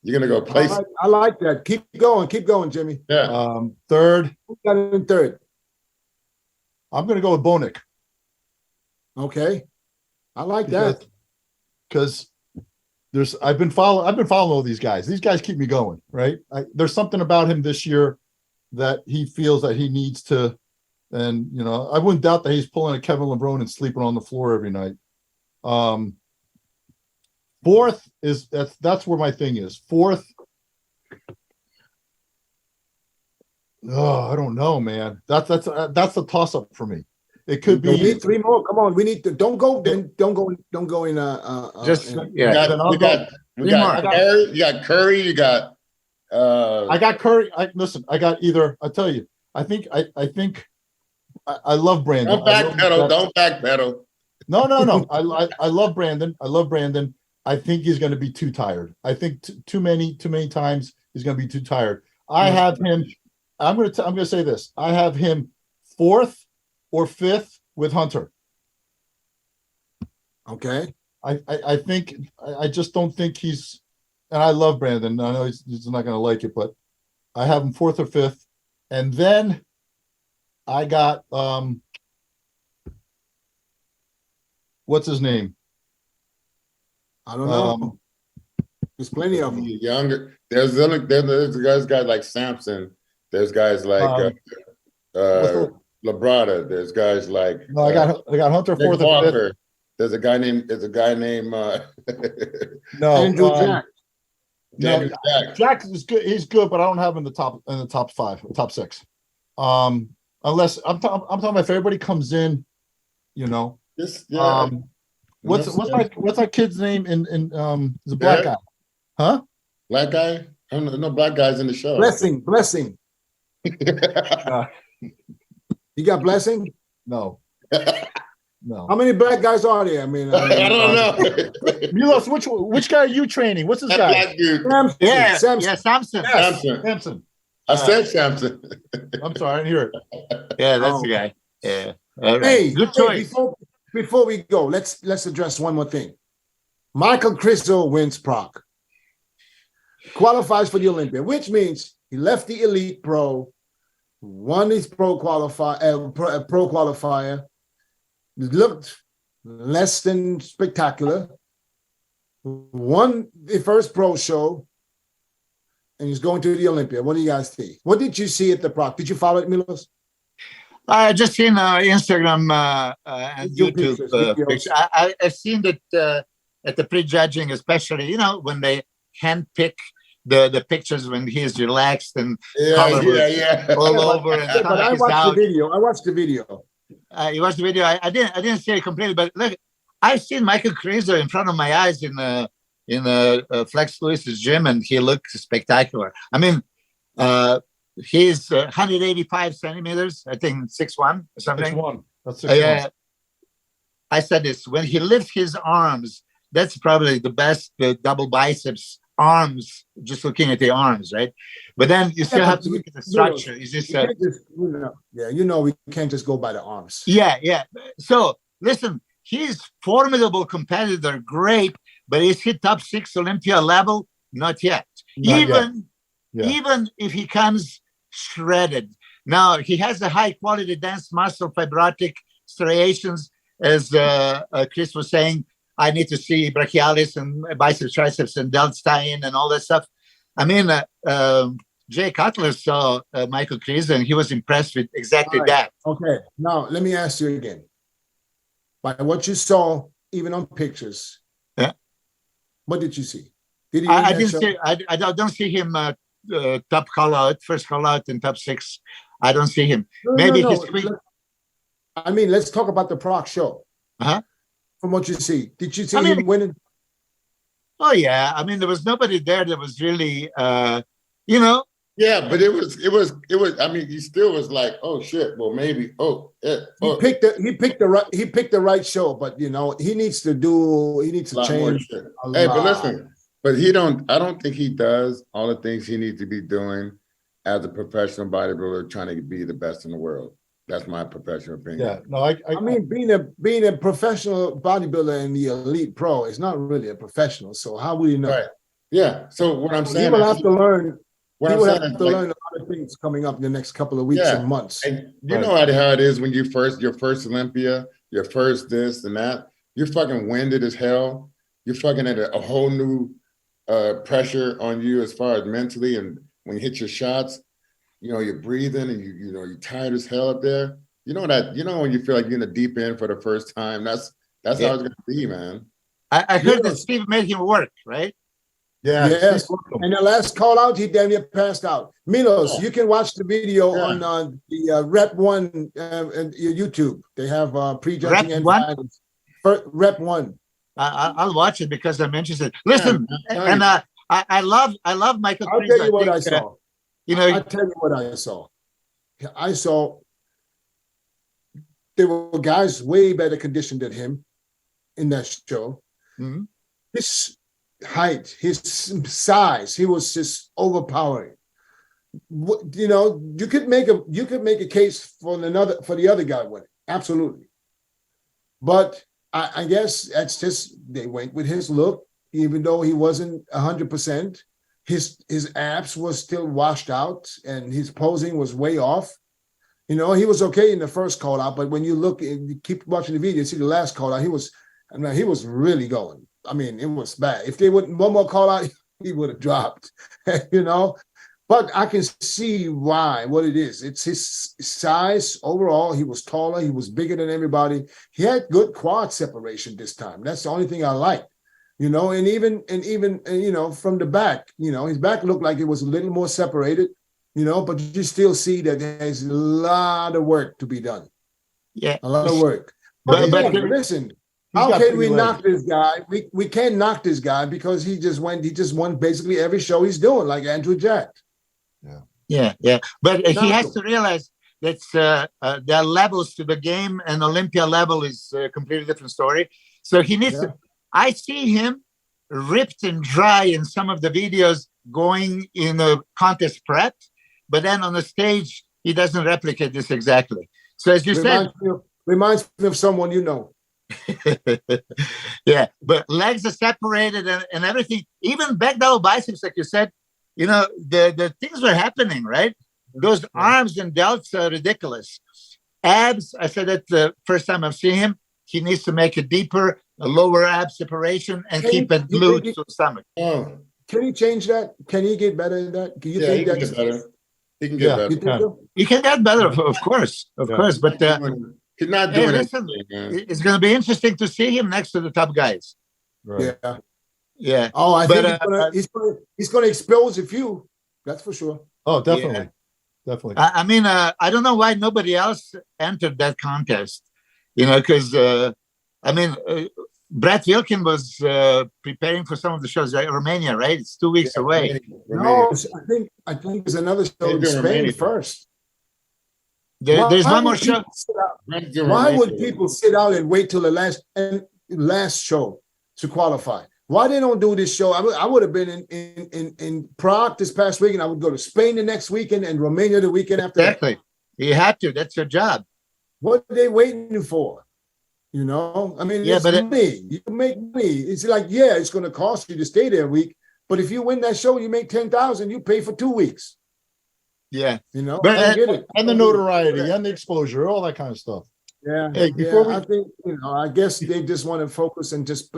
You're gonna go places. I like that. Keep going, Jimmy. Yeah. Third. Who got it in third? I'm gonna go with Bonik. Okay, I like that. Because I've been following all these guys. These guys keep me going, right? There's something about him this year that he feels that he needs to, and I wouldn't doubt that he's pulling a Kevin Levrone and sleeping on the floor every night. Fourth is that's where my thing is. Fourth. Oh, I don't know, man. That's a toss up for me. It could We be need 3 more. Come on, we need to. Don't go in. Just We got Curry. You got Curry. You got. I got Curry. I got either. I tell you. I think. I love Brandon. Don't backpedal. No. I love Brandon. I think he's going to be too tired. I think too many times he's going to be too tired. I have him. I'm going to say this. I have him 4th or 5th with Hunter. Okay. I think I just don't think he's. And I love Brandon. I know he's not going to like it, but I have him 4th or 5th, and then I got what's his name? I don't know. There's plenty of them. Younger. There's guys like Sampson. There's guys like Labrada. There's guys like no. I got Hunter 4th or 5th. There's a guy named no Andrew Jack. No, Jack is good. He's good, but I don't have him in the top 5, top 6. Unless I'm talking about if everybody comes in, What's our kid's name in the black guy? Huh? Black guy? I don't know. No black guys in the show. Blessing. You got Blessing? No. No. How many black guys are there? I mean, I don't know. Milos, which guy are you training? What's this That guy? black dude. Samson. Samson. I said Sampson. I'm sorry, I didn't hear it. Yeah, that's the guy. Yeah. All right. Hey, Good choice. Before we go, let's address one more thing. Michael Cristo wins Prague, qualifies for the Olympia, which means he left the Elite Pro, won his pro qualifier, looked less than spectacular, won the first pro show, and he's going to the Olympia. What do you guys see? What did you see at the Prague? Did you follow it, Milos? I just seen Instagram and YouTube pictures. I've seen that at the prejudging, especially, when they handpick the pictures when he's relaxed and color all over. And but I watched the video. You watched the video. I didn't see it completely, but look, I've seen Michael Krizo in front of my eyes in Flex Lewis's gym, and he looks spectacular. I mean, he's 185 centimeters, I think 6'1" or something. 6'1". That's 6'1". I said this, when he lifts his arms, that's probably the best double biceps arms, just looking at the arms, right? But then you still have to look at the structure. Is this we can't just go by the arms. Yeah. So listen, he's formidable competitor, great, but is he top 6 Olympia level? Not yet. Even if he comes shredded. Now he has a high quality dense muscle, fibrotic striations, as Chris was saying. I need to see brachialis and biceps, triceps, and delts tie in and all that stuff. I mean, Jay Cutler saw Michael Krizo, and he was impressed with exactly that. Okay, now let me ask you again. By what you saw, even on pictures, what did you see? Did he? I didn't see. I don't see him top call out, first call out in top 6. I don't see him. Maybe he's. I mean, let's talk about the Prague show. From what you see, did you see him winning? Oh yeah, I mean, there was nobody there that was really, Yeah, but it was. I mean, he still was like, oh shit. Well, maybe. He picked the right show, but he needs to change. But listen, I don't think he does all the things he needs to be doing as a professional bodybuilder, trying to be the best in the world. That's my professional opinion. Yeah, no, I mean, being a professional bodybuilder in the elite pro is not really a professional. So how will you know? Right. Yeah. So what I'm saying, he will have to learn. He will have to learn a lot of things coming up in the next couple of weeks and months. And you know how it is when your first Olympia, your first this and that. You're fucking winded as hell. You're fucking at a whole new pressure on you as far as mentally, and when you hit your shots. You're breathing and you're tired as hell up there. When you feel like you're in the deep end for the first time, that's how it's gonna be, man. I heard that Steve made him work, right? Yeah. Yes. And the last call out, he damn near passed out. Milos, you can watch the video on the Rep One and YouTube. They have prejudging and finals. Rep One. I'll watch it because I'm interested. Listen, and I love Michael. I'll tell you what I saw. I'll tell you what I saw. I saw there were guys way better conditioned than him in that show. Mm-hmm. His height, his size, he was just overpowering. You could make a case for the other guy winning, absolutely. But I guess that's just they went with his look, even though he wasn't 100%. His abs was still washed out and his posing was way off. He was okay in the first call out, but when you look and you keep watching the video, you see the last call out, he was really going. I mean, it was bad. If they wouldn't one more call out, he would have dropped, But I can see what it is. It's his size overall. He was taller. He was bigger than everybody. He had good quad separation this time. That's the only thing I liked. And even from the back, his back looked like it was a little more separated, but you still see that there's a lot of work to be done. Yeah. A lot of work. But listen, how can we knock this guy? We can't knock this guy because he just won basically every show he's doing, like Andrew Jack. Yeah. But he has to realize that there are levels to the game, and Olympia level is a completely different story. So he needs to. I see him ripped and dry in some of the videos going in a contest prep, but then on the stage, he doesn't replicate this exactly. So as you said, reminds me of someone you know. Yeah, but legs are separated and everything, even back double biceps, like you said, the things were happening, right? Those arms and delts are ridiculous. Abs, I said that the first time I've seen him, he needs to make a lower ab separation and keep it glued to the stomach. Can he change that? Can he get better at that? Can you think he can get better. He can get better. He can get better, of course. But he's not doing it's going to be interesting to see him next to the top guys. Right. Yeah. Oh, I think he's going to expose a few. That's for sure. Oh, definitely. definitely. I mean, I don't know why nobody else entered that contest. Because I mean, Brett Wilkin was preparing for some of the shows, right? Romania, right? It's 2 weeks away. No, I think there's another show in Spain Romania. first. There's one more would show. people sit out- Why would people sit out and wait till the last show to qualify? Why they don't do this show? I would have been in Prague this past weekend. I would go to Spain the next weekend and Romania the weekend after that. Exactly. You have to. That's your job. What are they waiting for? I mean, Yeah, it's but money. You can make money. It's like, yeah, it's going to cost you to stay there a week, but if you win that show, you make 10,000. You pay for 2 weeks. Yeah. I But, get it. And the notoriety and the exposure, all that kind of stuff. Yeah, Hey, before we- I think I guess they just want to focus and just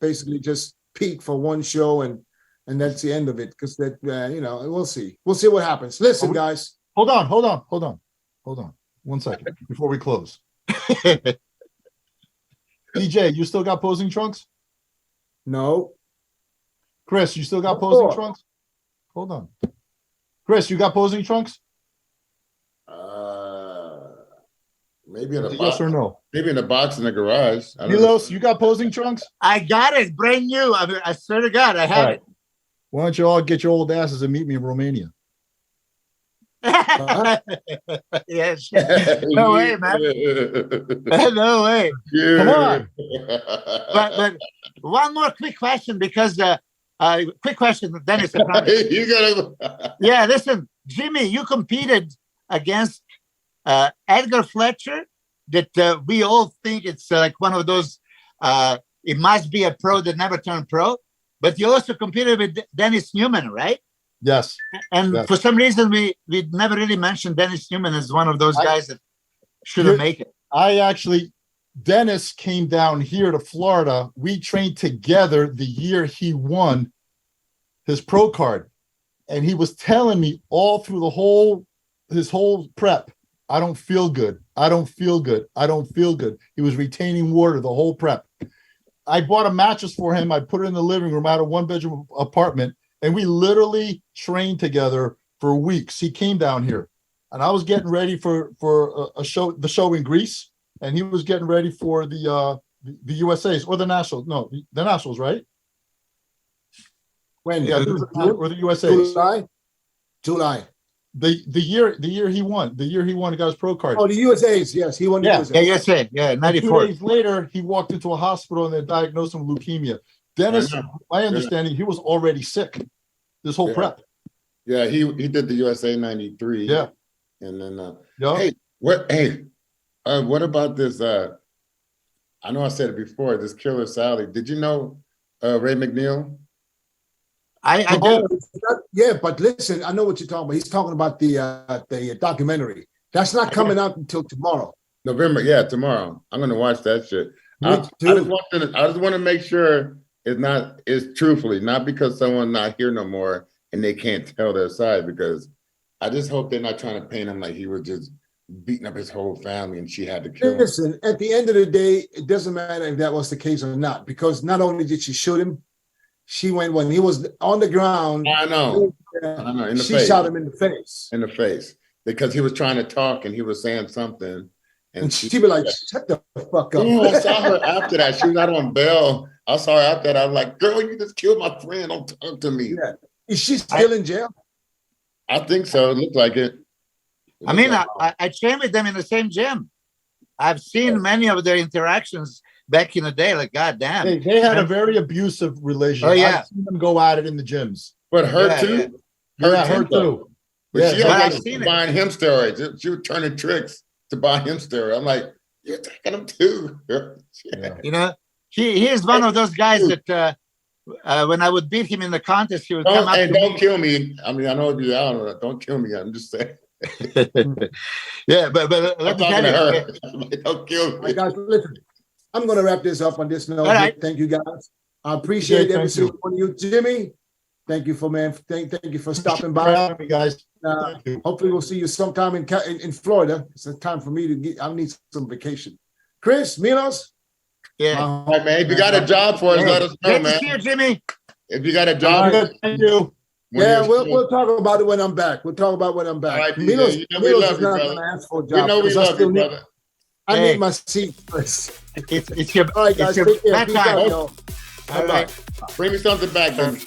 basically just peak for one show and that's the end of it. Because that we'll see what happens. Listen, guys. Hold on. 1 second before we close. DJ, you still got posing trunks? No, Chris, you still got What posing for? trunks? Hold on. Chris, you got posing trunks? Maybe in a Yes box. or no? Maybe in a box in the garage. I don't know. Milos, you got posing trunks? I got it, brand new. I swear to God, I All have right. Why don't you all get your old asses and meet me in Romania? it. Yes. No way, man. No way. Come on. But one more quick question, because quick question, Dennis. I promise. You gotta. Yeah, listen, Jimmy, you competed against Edgar Fletcher, that we all think it's like one of those, it must be a pro that never turned pro, but you also competed with Dennis Newman, right? Yes. And Yes. for some reason, we never really mentioned Dennis Newman as one of those guys that should have made it. Dennis came down here to Florida. We trained together the year he won his pro card. And he was telling me all through his whole prep, I don't feel good. I don't feel good. I don't feel good. He was retaining water the whole prep. I bought a mattress for him. I put it in the living room. I had a 1-bedroom apartment, and we literally trained together for weeks. He came down here, and I was getting ready for a show, the show in Greece, and he was getting ready for the USA's or the Nationals. No, the Nationals, right? when? Yeah, or the USA's. July. The year he won, he got his pro card. Oh, the USA's. Yes, he won the Yeah. USA. Yeah, USA. Yeah, 2 94. days later, he walked into a hospital and they diagnosed him with leukemia. Dennis, I know. my understanding, he was already sick this whole Yeah. prep. Yeah, he did the USA 93. Yeah. And then Yeah. hey, what about this? I know I said it before, this Killer Sally. Did you know Ray McNeil? I do. Yeah, but listen, I know what you're talking about. He's talking about the documentary. That's not coming out until tomorrow. November, yeah, tomorrow. I'm gonna watch that shit. Me I too. just want to make sure it's truthfully, not because someone's not here no more and they can't tell their side, because I just hope they're not trying to paint him like he was just beating up his whole family and she had to kill him. Listen, at the end of the day, it doesn't matter if that was the case or not, because not only did she shoot him, she went when he was on the ground. I know, in the She face. shot him in the face. In the face, because he was trying to talk and he was saying something. And she'd be like, shut the fuck up. Ooh, I saw her after that. She was out on bail. I saw her after that. I was like, girl, you just killed my friend. Don't talk to me. Yeah. Is she still in jail? I think so. It looked like it. I mean, I trained with them in the same gym. I've seen many of their interactions back in the day. Like, goddamn. They had a very abusive relationship. Oh, yeah. I've seen them go at it in the gyms. But her Yeah, too? Yeah, her too. But Yeah, she but was I've seen it. buying him steroids. She was turning tricks to buy him steroids. I'm like, you're taking them too. Yeah. You know, he is one of those guys that when I would beat him in the contest, he would come up to Don't me. kill me. I mean, I know it'd be out. Don't kill me. I'm just saying. Yeah, but I'm let me talking tell to you. her. I'm like, don't kill All right, me. guys, listen. I'm going to wrap this up on this note. All right. Thank you, guys. I appreciate Jay, every thank single one of you. Jimmy, thank you Thank you for stopping For by. having me, guys. Uh, Thank you. hopefully we'll see you sometime in Florida. It's a time for me to get, I need some vacation. Chris, Milos. Yeah. my Hey, man, if you got a job for us, let us know, Great to man. see you, Jimmy. If you got a All job, right, thank you. Yeah, we'll talk about it when I'm back. We'll talk about when I'm back. All right, DJ, Milos, you know we Milos love is you, not brother. going to ask for a We job. know we because I love still you, need- brother. I Hey. need my seat first. It's your All right, guys, it's your take care. back Peace time. out, y'all. All right. Bring me something back, baby.